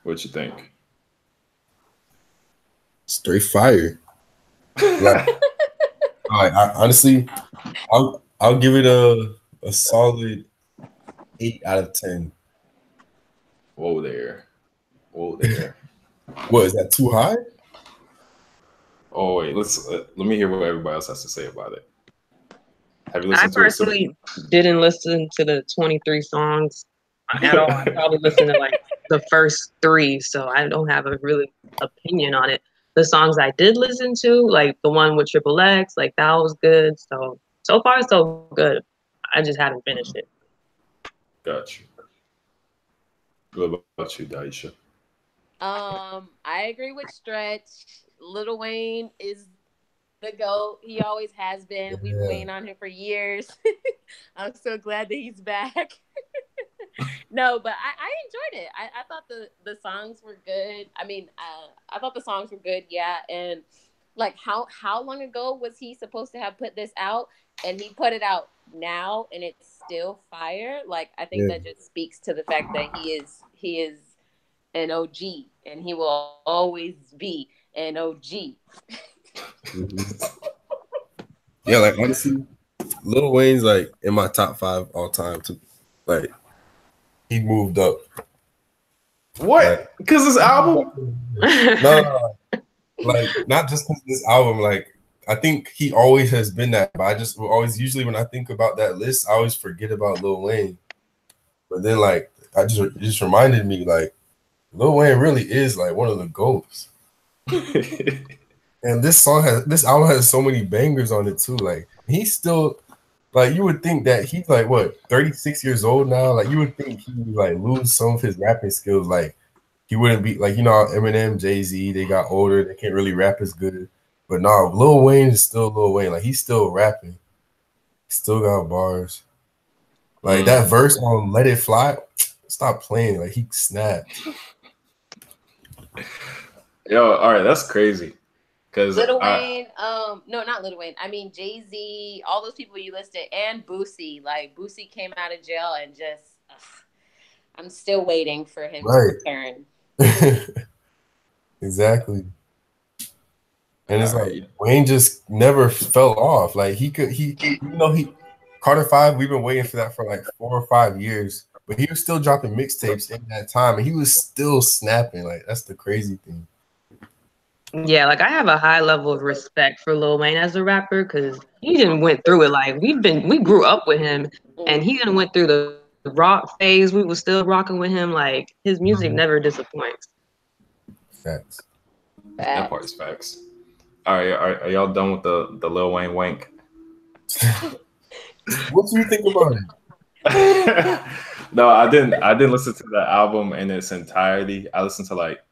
What you think? Straight fire. Like, honestly, I'll give it a solid 8 out of 10. Whoa there. What is that too high? Oh wait, let me hear what everybody else has to say about it. Have you listened I personally didn't listen to the 23 songs at all. I probably listened to like the first 3, so I don't have a really opinion on it. The songs I did listen to, like the one with Triple X, like that was good. So far so good. I just haven't finished it. Got you. What about you, Daisha? I agree with Stretch. Lil Wayne is the GOAT. He always has been. We've been waiting on him for years. I'm so glad that he's back. No, but I enjoyed it. I thought the songs were good. I mean, I thought the songs were good, yeah. And like, how long ago was he supposed to have put this out? And he put it out now, and it's still fire. Like, I think that just speaks to the fact that he is an OG, and he will always be an OG. Yeah, like honestly, Lil Wayne's like in my top 5 all time too. Like, he moved up. What? Because this album? No, like not just because this album. Like, I think he always has been that. But I just always, usually when I think about that list, I always forget about Lil Wayne. But then, like, it just reminded me, like, Lil Wayne really is like one of the GOATs. And this album has so many bangers on it too. Like, he's still, like, you would think that he's like what, 36 years old now. Like, you would think he would like lose some of his rapping skills. Like, he wouldn't be like, Eminem, Jay-Z, they got older, they can't really rap as good. But no, Lil Wayne is still Lil Wayne. Like, he's still rapping. He still got bars. Like, that verse on Let It Fly, stop playing. Like, he snapped. Yo, all right, that's crazy. Because Lil Wayne, no, not Lil Wayne. I mean, Jay-Z, all those people you listed, and Boosie. Like, Boosie came out of jail and just, I'm still waiting for him to return. Exactly. And it's like Wayne just never fell off. Like, Carter 5, we've been waiting for that for like 4 or 5 years. But he was still dropping mixtapes in that time, and he was still snapping. Like, that's the crazy thing. Yeah, like, I have a high level of respect for Lil Wayne as a rapper because he didn't went through it. Like, we grew up with him, and he didn't went through the rock phase. We were still rocking with him. Like, his music never disappoints. Facts. That part's facts. All right, are y'all done with the Lil Wayne wank? What do you think about it? No, I didn't listen to the album in its entirety. I listened to like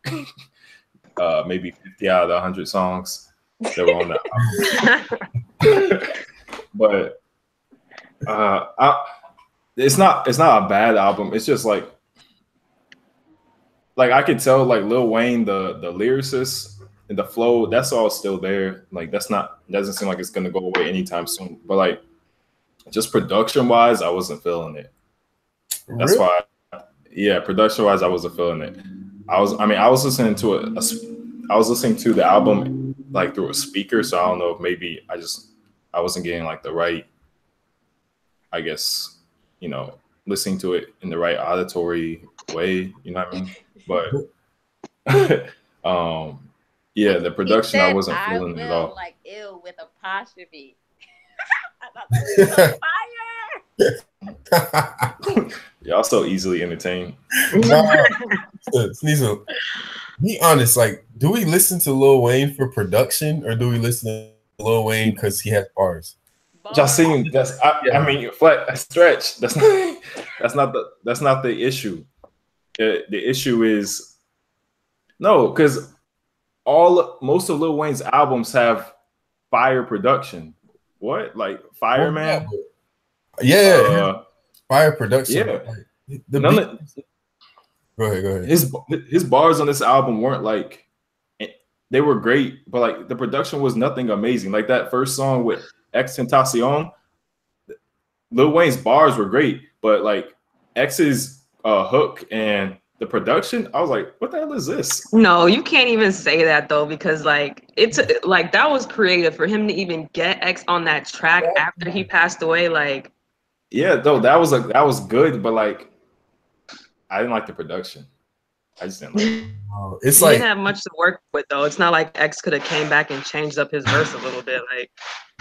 maybe 50 out of the 100 songs that were on the album. But it's not a bad album. It's just like I could tell, like, Lil Wayne, the lyricist and the flow, that's all still there. Like, doesn't seem like it's gonna go away anytime soon. But like, just production wise, I wasn't feeling it. That's really? why, yeah, production wise, I wasn't feeling it. I was listening to I was listening to the album like through a speaker, so I don't know if maybe I wasn't getting like the right, I guess, listening to it in the right auditory way, you know what I mean? But yeah, the production, I wasn't feeling it at all. Like, ill with apostrophe. I thought that was so fire. Y'all so easily entertained. Sneasel, be honest. Like, do we listen to Lil Wayne for production, or do we listen to Lil Wayne because he has bars? Y'all seen that's I mean flat stretch. That's not the issue. The issue is no, because most of Lil Wayne's albums have fire production. What? Like Fireman? Yeah, fire production. Yeah. Like, the None beat. of, Go ahead. his bars on this album weren't like they were great, but like the production was nothing amazing. Like that first song with Extentacion, Lil Wayne's bars were great, but like X's hook and the production, I was like, what the hell is this? No, you can't even say that though, because like it's like that was creative for him to even get X on that track after he passed away. Like, yeah, though that was good, but like I didn't like the production. I just didn't like it. It's he like didn't have much to work with though. It's not like X could have came back and changed up his verse a little bit. Like,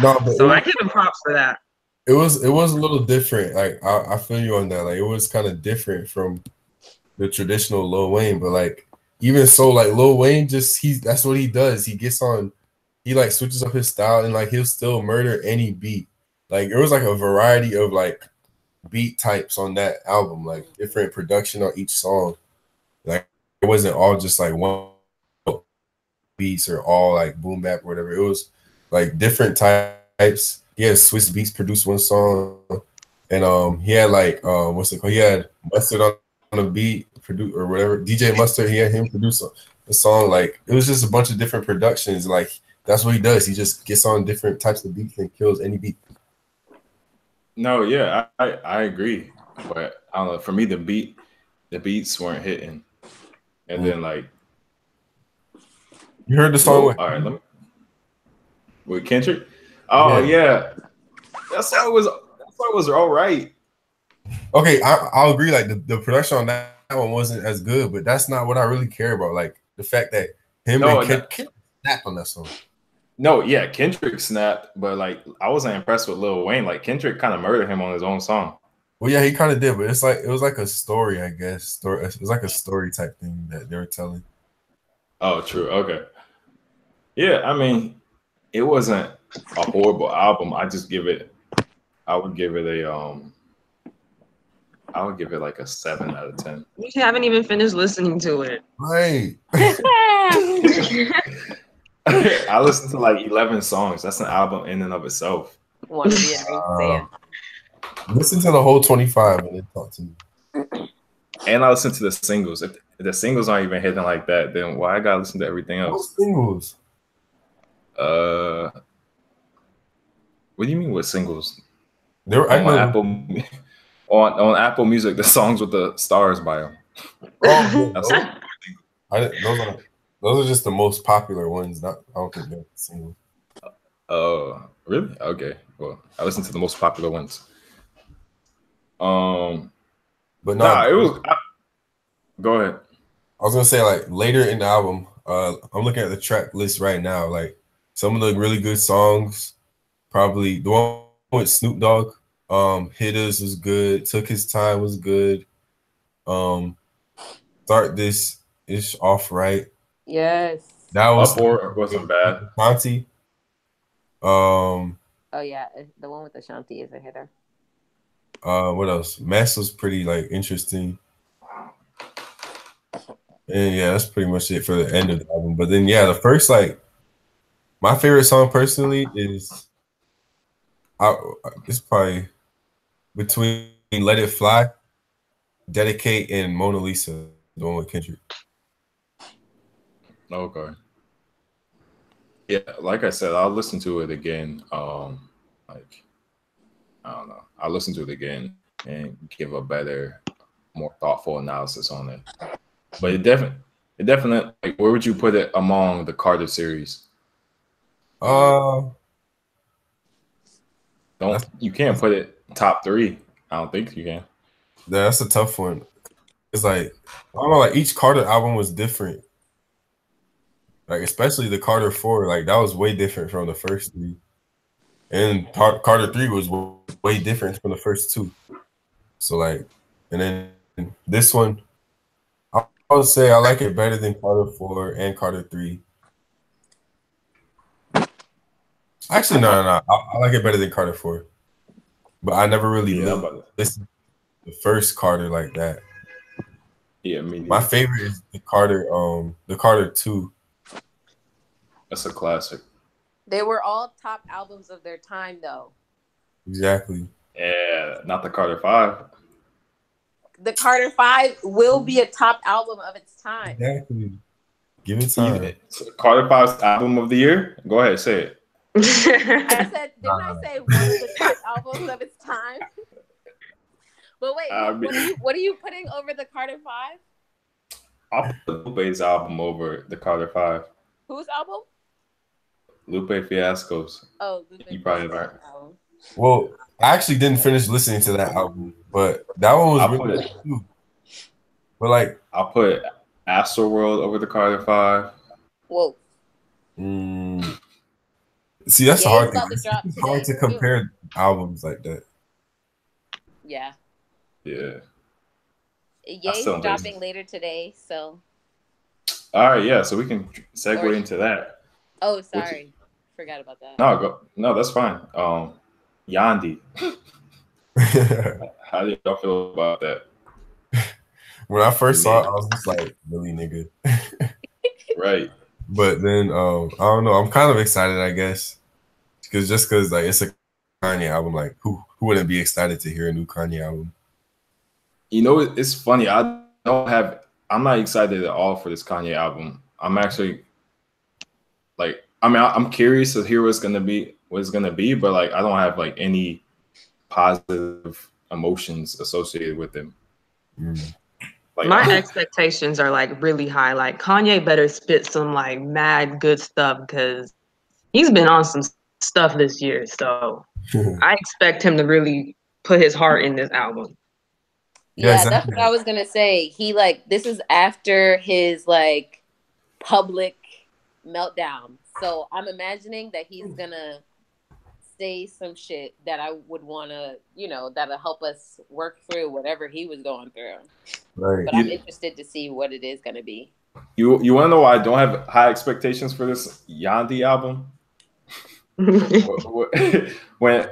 no, but so I give him props for that. It was a little different. Like I feel you on that. Like it was kind of different from the traditional Lil Wayne, but like even so, like Lil Wayne that's what he does. He gets on, he like switches up his style and like he'll still murder any beat. Like there was like a variety of like beat types on that album, like different production on each song. Like it wasn't all just like one beats or all like boom bap or whatever. It was like different types. He had Swiss Beats produce one song, and he had like what's it called? He had Mustard on the beat, produce or whatever. DJ Mustard, he had him produce a song. Like it was just a bunch of different productions. Like that's what he does. He just gets on different types of beats and kills any beat. No, yeah, I agree, but I don't know. For me, the beats weren't hitting, and then like you heard the song. All right, with Kendrick. Oh yeah. That song was all right. Okay, I'll agree. Like the production on that one wasn't as good, but that's not what I really care about. Like the fact that him and Kendrick snapped on that song. No, yeah, Kendrick snapped, but like I wasn't impressed with Lil Wayne. Like Kendrick kind of murdered him on his own song. Well, yeah, he kind of did, but it's like it was like a story, I guess. It was like a story type thing that they were telling. Oh, true. Okay. Yeah, I mean, it wasn't a horrible album. I would give it like a 7 out of 10. You haven't even finished listening to it. Right. I listened to like 11 songs. That's an album in and of itself. Listen to the whole 25 and then talk to me. And I listened to the singles. If the singles aren't even hitting like that, then why I gotta listen to everything else? What singles? What do you mean with singles? There on Apple Music, the songs with the stars by them. Those are just the most popular ones. I don't think they're singles. Really? Okay. Well, I listened to the most popular ones. But no, it was. Go ahead. I was gonna say like later in the album, I'm looking at the track list right now. Like some of the really good songs, probably the one with Snoop Dogg, Hitters was good. Took His Time was good. Start This Ish Off Right. Yes. That was wasn't bad. Ashanti. Oh yeah, the one with Ashanti is a hitter. What else? Mess was pretty like interesting. And yeah, that's pretty much it for the end of the album. But then yeah, the first like my favorite song personally is it's probably between Let It Fly, Dedicate, and Mona Lisa, the one with Kendrick. Okay. Yeah, like I said, I'll listen to it again. Like I don't know. I'll listen to it again and give a better, more thoughtful analysis on it. But it definitely like where would you put it among the Carter series? You can't put it top 3. I don't think you can. Yeah, that's a tough one. It's like I don't know, like each Carter album was different. Like especially the Carter 4, like that was way different from the first 3. And Carter 3 was way way different from the first two. So like, and then this one, I would say I like it better than Carter 4 and Carter 3. Actually, no. I like it better than Carter 4. But I never really listened to the first Carter like that. Yeah, me neither. My favorite is the Carter 2. That's a classic. They were all top albums of their time, though. Exactly. Yeah, not the Carter 5. The Carter 5 will be a top album of its time. Exactly. Give it time. Carter 5's album of the year? Go ahead, say it. I said, didn't I say one of the top albums of its time? But wait, what are you putting over the Carter 5? I'll put Lupe's album over the Carter 5. Whose album? Lupe Fiasco's. Oh, Lupe. You probably aren't. Well, I actually didn't finish listening to that album, but that one was really good too. But like, I'll put Astroworld over the Carter 5. Whoa. See, that's the hard thing. It's hard to compare albums like that. Yeah. Yeah. Ye's dropping later today, so. All right, yeah, so we can segue into that. Oh, sorry. Forgot about that. No, that's fine. Yandhi. How do y'all feel about that? When I first saw it, I was just like, really, nigga. Right. But then, I don't know. I'm kind of excited, I guess. Because like, it's a Kanye album. Like, who wouldn't be excited to hear a new Kanye album? You know, it's funny. I'm not excited at all for this Kanye album. I'm actually like, I'm curious to hear what it's gonna be, but like, I don't have like any positive emotions associated with him. Like, my expectations are like really high. Like, Kanye better spit some like mad good stuff because he's been on some stuff this year. So I expect him to really put his heart in this album. Yeah, exactly. That's what I was gonna say. He this is after his like public meltdown. So I'm imagining that he's gonna say some shit that I would wanna, that'll help us work through whatever he was going through. Right. But I'm interested to see what it is gonna be. You wanna know why I don't have high expectations for this Yandhi album? When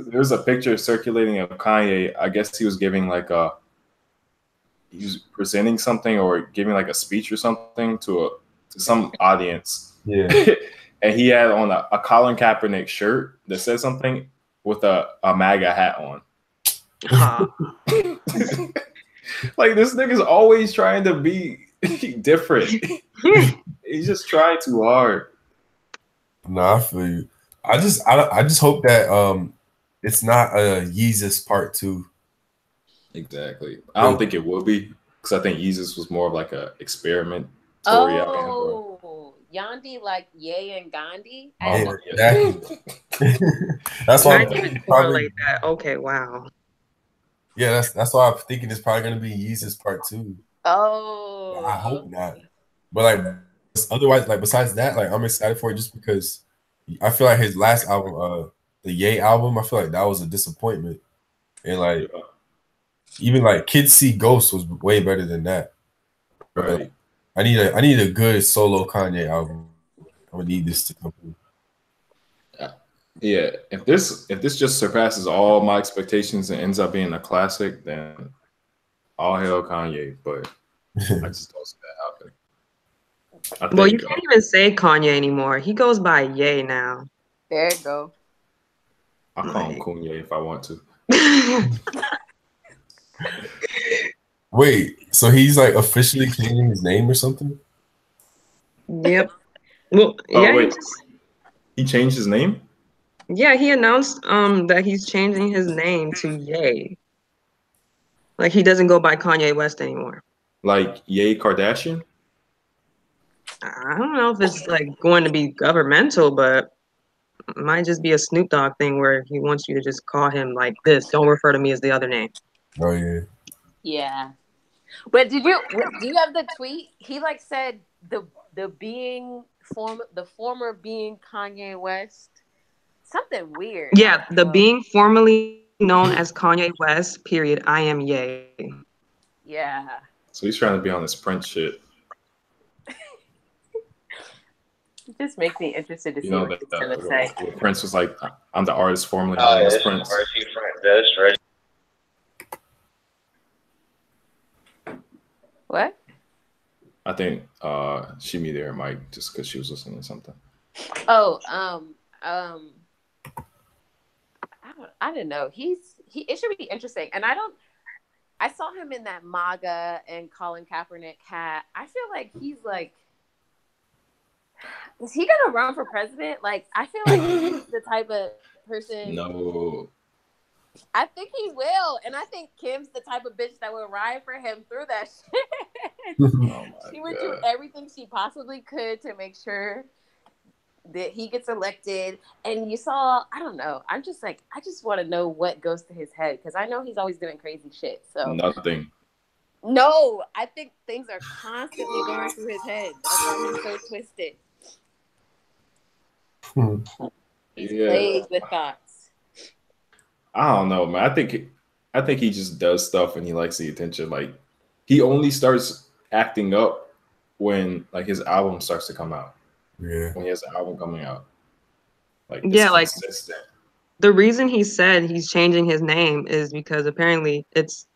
there's a picture circulating of Kanye, I guess he was giving he was presenting something or giving like a speech or something to some audience. Yeah. And he had on a Colin Kaepernick shirt that said something with a MAGA hat on. Like, this nigga's always trying to be different. He's just trying too hard. No, I feel you. I just hope that it's not a Yeezus Part 2. Exactly. I don't think it will be, because I think Yeezus was more of like a experiment story. Oh, Yandhi like Ye and Gandhi. Exactly. That's why I didn't correlate that. Okay, wow. Yeah, that's why I'm thinking it's probably gonna be Yeezus Part 2. Oh, I hope not. But like, otherwise, like besides that, like I'm excited for it just because I feel like his last album, the Ye album, I feel like that was a disappointment, and like even like Kids See Ghosts was way better than that. Right. I need a good solo Kanye album. I would need this to come through. Yeah, if this just surpasses all my expectations and ends up being a classic, then all hail Kanye. But I just don't see that happening. Well, you can't even say Kanye anymore. He goes by Ye now. There you go. I'll call him Kanye if I want to. Wait, so he's like officially changing his name or something? Yep. Well, wait. He changed his name? Yeah, he announced that he's changing his name to Ye. Like, he doesn't go by Kanye West anymore. Like Ye Kardashian? I don't know if it's like going to be governmental, but it might just be a Snoop Dogg thing where he wants you to just call him like this. Don't refer to me as the other name. Oh yeah. Yeah. But do you have the tweet? He like said the former being Kanye West. Something weird. Yeah, the being formerly known as Kanye West, period. I am Ye. Yeah. So he's trying to be on this Prince shit. It just makes me interested to You see know what he's gonna say. where Prince was like, "I'm the artist formerly known as Prince." What? I think she muted her mic just because she was listening to something. Oh, I don't know. It should be interesting. And I saw him in that MAGA and Colin Kaepernick hat. I feel like he's like, is he gonna run for president? Like, I feel like he's the type of person. No. I think he will, and I think Kim's the type of bitch that would ride for him through that shit. Oh She would do everything she possibly could to make sure that he gets elected. And you saw, I don't know. I'm just like, I just want to know what goes to his head because I know he's always doing crazy shit. So nothing. No, I think things are constantly going through his head. That's why he's so twisted. He's plagued with thoughts. I don't know, man. I think he just does stuff and he likes the attention. Like he only starts acting up when like his album starts to come out. Yeah. When he has an album coming out. Like yeah, like consistent. the reason he said he's changing his name is because apparently it's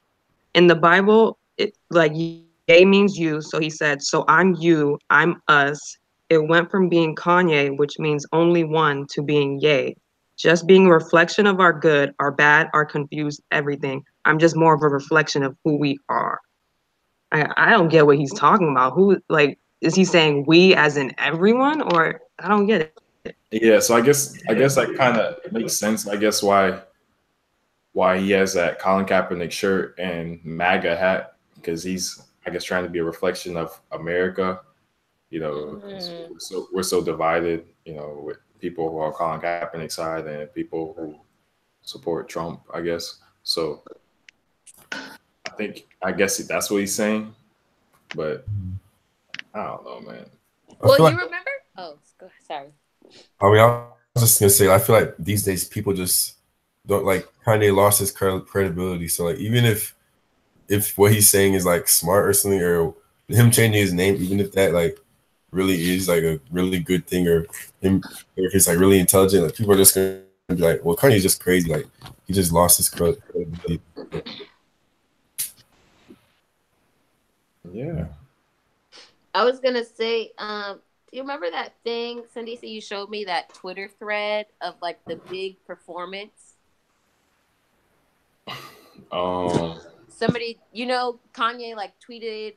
in the Bible, it like Ye means you. So he said, so I'm you, I'm us. It went from being Kanye, which means only one, to being Ye. Just being a reflection of our good, our bad, our confused, everything. I'm just more of a reflection of who we are. I don't get what he's talking about. Who, like, is he saying we as in everyone, or I don't get it. Yeah, so I guess that kind of makes sense. I guess why he has that Colin Kaepernick shirt and MAGA hat, because he's, I guess, trying to be a reflection of America. You know, we're so divided. You know, with people who are Colin Kaepernick's side and people who support Trump. I guess so. I guess that's what he's saying, but I don't know, man. Well, you remember? Oh, sorry. I mean, I was just gonna say, I feel like these days people just don't like Kanye lost his credibility. So like, even if what he's saying is like smart or something, or him changing his name, even if that like really is like a really good thing, or him, or if he's like really intelligent, like people are just gonna be like, well, Kanye's just crazy. Like he just lost his credibility. Yeah. I was gonna say, do you remember that thing, Cindy? So you showed me that Twitter thread of like the big performance. Somebody, Kanye like tweeted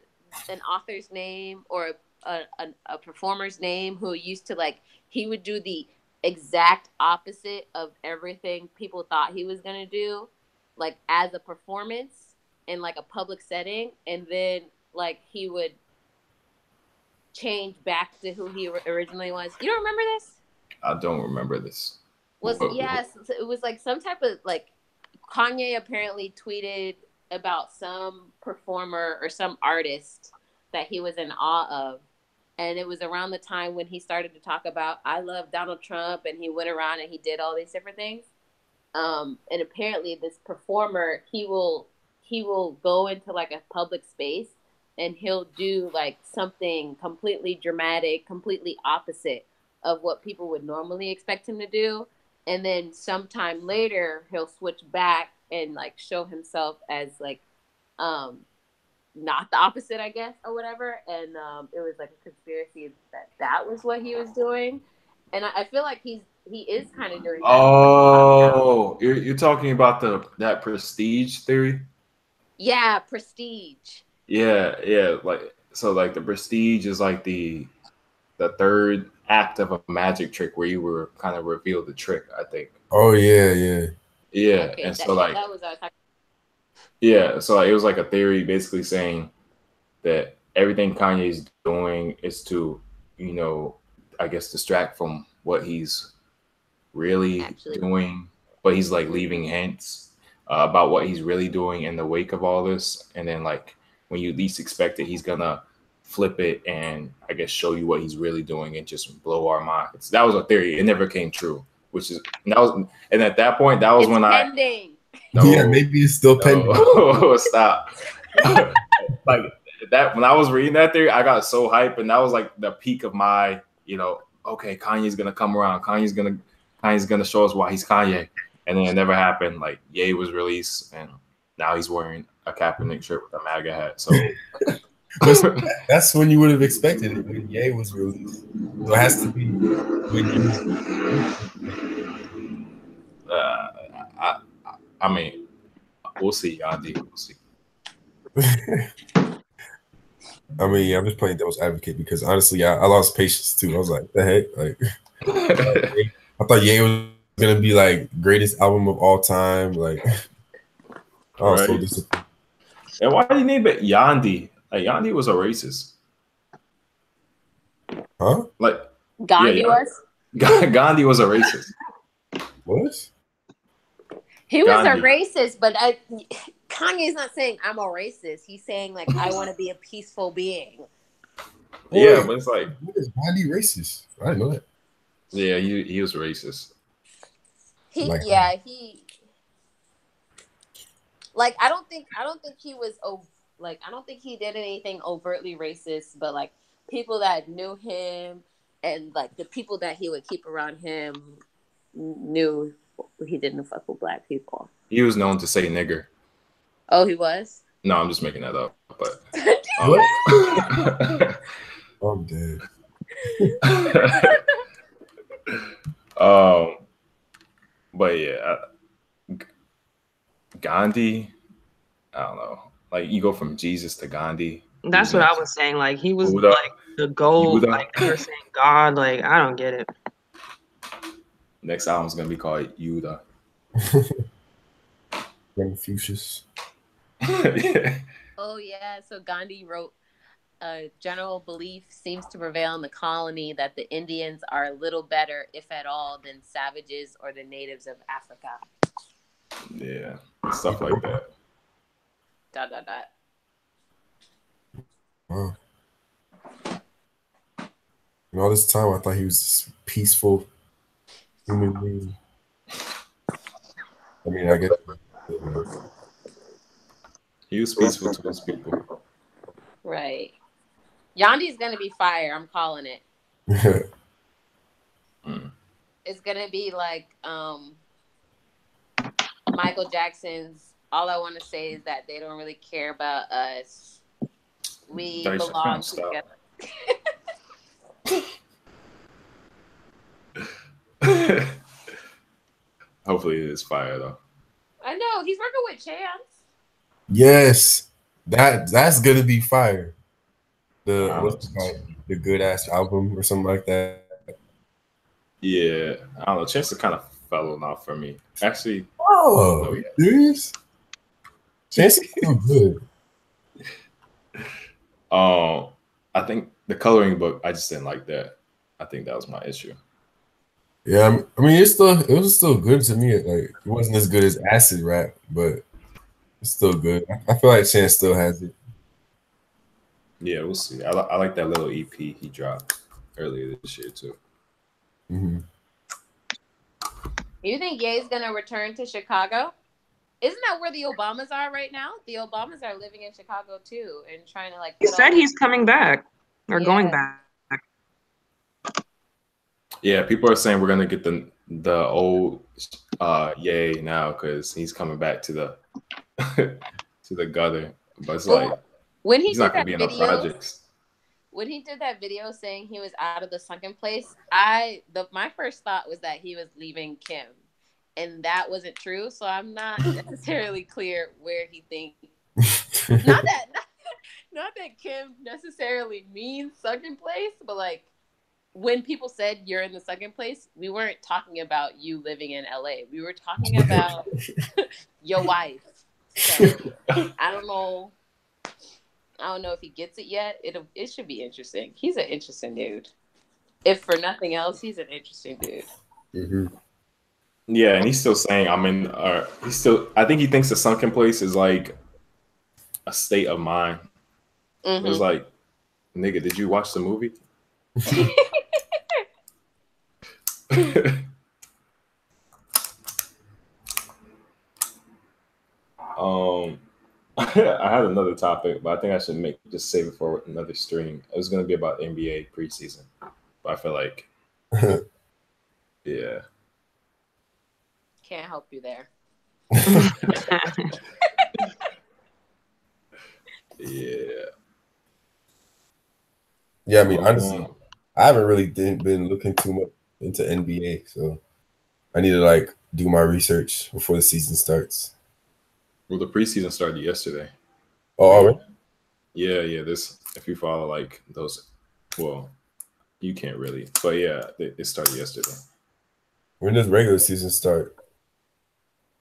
an author's name or a performer's name who used to like, he would do the exact opposite of everything people thought he was gonna do, like as a performance in like a public setting, and then like he would change back to who he originally was. You don't remember this? I don't remember this. Yes, it was like some type of like Kanye apparently tweeted about some performer or some artist that he was in awe of. And it was around the time when he started to talk about, I love Donald Trump, and he went around and he did all these different things. And apparently this performer, he will go into like a public space and he'll do like something completely dramatic, completely opposite of what people would normally expect him to do. And then sometime later, he'll switch back and like show himself as like, not the opposite, I guess, or whatever. And it was like a conspiracy that was what he was doing. And I feel like he is kind of doing that. Oh, you're talking about that prestige theory? Yeah, prestige. Yeah. Like, so like the prestige is like the third act of a magic trick where you were kind of revealed the trick, I think. Oh yeah. Okay, and so like that was yeah, so it was like a theory basically saying that everything Kanye's doing is to, I guess distract from what he's really doing, but he's like leaving hints about what he's really doing in the wake of all this, and then like when you least expect it, he's gonna flip it and I guess show you what he's really doing and just blow our minds. That was a theory. It never came true, and at that point, that was when pending. No. Yeah, maybe it's still pending. No. Stop. Like that, when I was reading that theory, I got so hyped, and that was like the peak of my, okay, Kanye's gonna come around. Kanye's gonna show us why he's Kanye, and then it never happened. Like Ye was released, and now he's wearing a Kaepernick shirt with a MAGA hat. So that's when you would have expected it, when Ye was released. So it has to be when I mean, we'll see, Yandi. We'll see. I mean, I'm just playing devil's advocate because honestly, I lost patience too. I was like, the heck? Like, I thought Ye was gonna be like greatest album of all time. Like, I was so disappointed. And why did he name it Yandi? Like Yandi was a racist. Huh? Like Gandhi was? Gandhi was a racist. What? He was Gandhi. a racist, but Kanye's not saying I'm a racist. He's saying like I want to be a peaceful being. Yeah, but it's like, what is Gandhi racist? I didn't know that. Yeah, he was racist. He Like, I don't think he was I don't think he did anything overtly racist, but like people that knew him and like the people that he would keep around him knew he didn't fuck with black people. He was known to say nigger. Oh, he was? No, I'm just making that up. But I'm dead. But yeah, Gandhi. I don't know. Like you go from Jesus to Gandhi. That's what I was saying. Like he was Buddha. like the goal, Buddha. like never saying God. Like I don't get it. Next album's gonna be called Yuda. Confucius. Yeah. Oh yeah, so Gandhi wrote, general belief seems to prevail in the colony that the Indians are a little better, if at all, than savages or the natives of Africa. Yeah, stuff like that. ... Wow. And all this time, I thought he was this peaceful human being. I mean, I guess. He was peaceful to his people. Right. Yandi's gonna be fire. I'm calling it. It's gonna be like Michael Jackson's All I Want to Say Is That They Don't Really Care About Us. We belong together. Hopefully it is fire though. I know he's working with Chance. Yes, that's gonna be fire. What's it called? The Good Ass Album or something like that. Yeah, I don't know. Chance kind of fell off for me. Actually, serious? Chance is so good. I think the coloring book, I just didn't like that. I think that was my issue. Yeah, I mean, it was still good to me. Like it wasn't as good as Acid Rap, but it's still good. I feel like Chance still has it. Yeah, we'll see. I like that little EP he dropped earlier this year too. Mm-hmm. You think Ye's gonna return to Chicago? Isn't that where the Obamas are right now? The Obamas are living in Chicago too and trying to like. He said he's coming back or going back. Yeah, people are saying we're gonna get the old Ye now because he's coming back to the to the gutter. But it's like when he's not gonna be in no projects. When he did that video saying he was out of the sunken place, my first thought was that he was leaving Kim, and that wasn't true. So I'm not necessarily clear where he thinks. not that Kim necessarily means sunken place, but like when people said you're in the second place, we weren't talking about you living in LA. We were talking about your wife. So I don't know if he gets it yet. It should be interesting. He's an interesting dude. If for nothing else, he's an interesting dude. Mm-hmm. Yeah, and he's still saying I think he thinks the sunken place is like a state of mind. Mm-hmm. It was like, nigga, did you watch the movie? I had another topic, but I think I should just save it for another stream. It was going to be about NBA preseason, but I feel like, yeah. Can't help you there. Yeah. Yeah, I mean, honestly, I haven't really been looking too much into NBA, so I need to like do my research before the season starts. Well, the preseason started yesterday. Oh, already? Yeah. This, if you follow like those, well, you can't really, but yeah, it started yesterday. When does regular season start?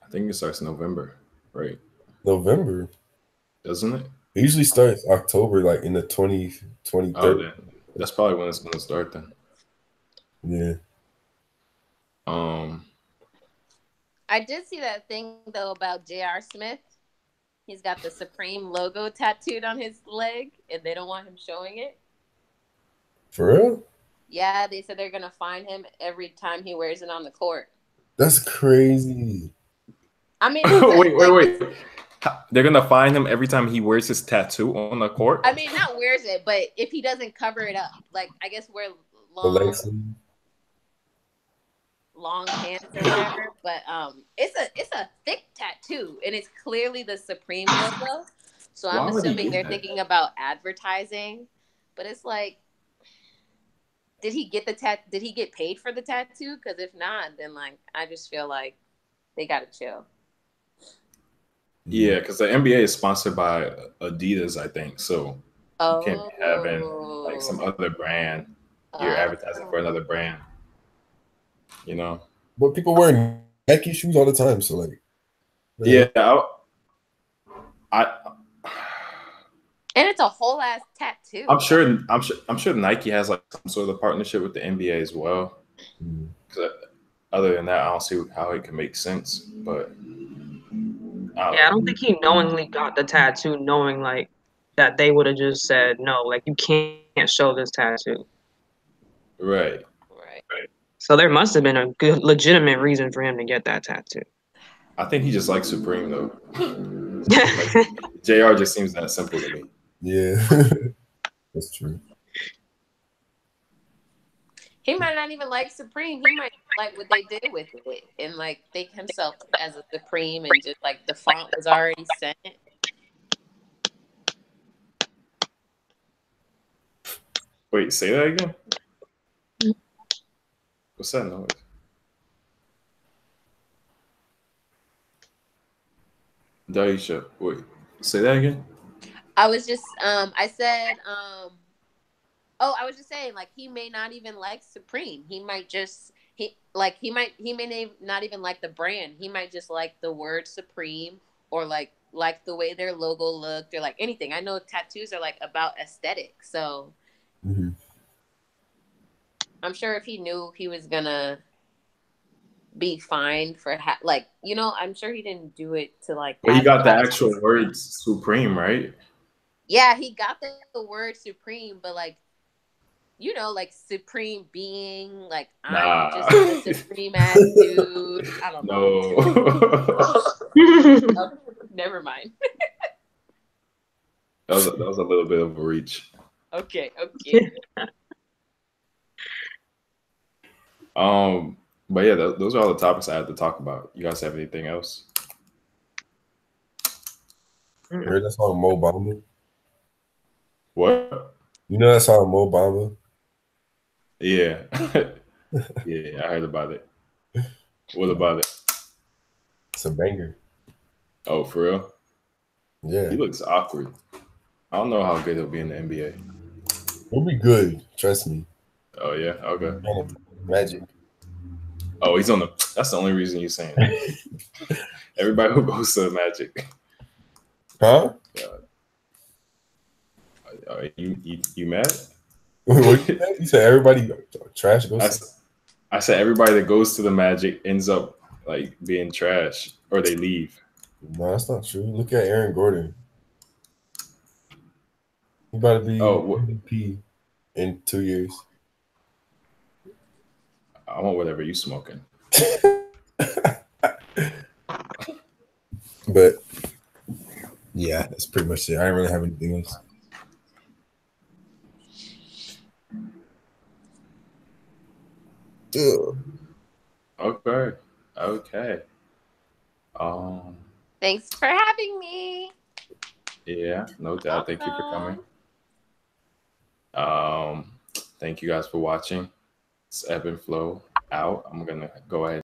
I think it starts in November, right? November, doesn't it? It usually starts October, like in the 23rd. Oh, then that's probably when it's going to start then. Yeah. I did see that thing though about J.R. Smith. He's got the Supreme logo tattooed on his leg, and they don't want him showing it. For real? Yeah, they said they're gonna fine him every time he wears it on the court. That's crazy. I mean, wait. They're gonna fine him every time he wears his tattoo on the court. I mean, not wears it, but if he doesn't cover it up, like I guess wear long pants or whatever. But it's a thick tattoo, and it's clearly the Supreme logo. So I'm assuming they're thinking about advertising. But it's like, did he get Did he get paid for the tattoo? Because if not, then like I just feel like they gotta chill. Yeah, because the NBA is sponsored by Adidas, I think. So you can't be having like some other brand. You're advertising for another brand. You know. But people wear Nike shoes all the time, so like. Yeah, and it's a whole ass tattoo. I'm sure Nike has like some sort of partnership with the NBA as well. Other than that, I don't see how it can make sense. But I don't think he knowingly got the tattoo, knowing like that they would have just said no, like you can't show this tattoo. Right. So there must have been a good, legitimate reason for him to get that tattoo. I think he just likes Supreme though. Like, JR just seems that simple to me. Yeah, that's true. He might not even like Supreme. He might like what they did with it and like think himself as a Supreme and just like the font was already sent. Wait, say that again? What's that noise? Daisha, wait, say that again? I was just I said I was just saying like he may not even like Supreme. He might just he may not even like the brand. He might just like the word Supreme or like the way their logo looked or like anything. I know tattoos are like about aesthetic, so I'm sure if he knew he was gonna be fined for I'm sure he didn't do it to like. But he got the actual word Supreme, right? Yeah, he got the word Supreme, but like, like Supreme Being, like I'm just a supreme ass dude. I don't know. No. Never mind. That was a little bit of a reach. Okay. But yeah, those are all the topics I had to talk about. You guys have anything else? You heard that song Mo Bamba? What? You know that song Mo Bamba? Yeah. Yeah, I heard about it. What about it? It's a banger. Oh, for real? Yeah. He looks awkward. I don't know how good he'll be in the NBA. He'll be good, trust me. Oh yeah? Okay. Magic. Oh, he's on that's the only reason you're saying that. Everybody who goes to Magic. Huh? You mad? What you said everybody trash goes. I said everybody that goes to the Magic ends up like being trash or they leave. No, that's not true. Look at Aaron Gordon. He about to be MVP in 2 years. I want whatever you smoking. But yeah, that's pretty much it. I didn't really have anything else. Ugh. Okay. Okay. Um. Thanks for having me. Yeah. No doubt. Thank you for coming. Welcome. Thank you guys for watching. It's Ebb and Flow out. I'm gonna go ahead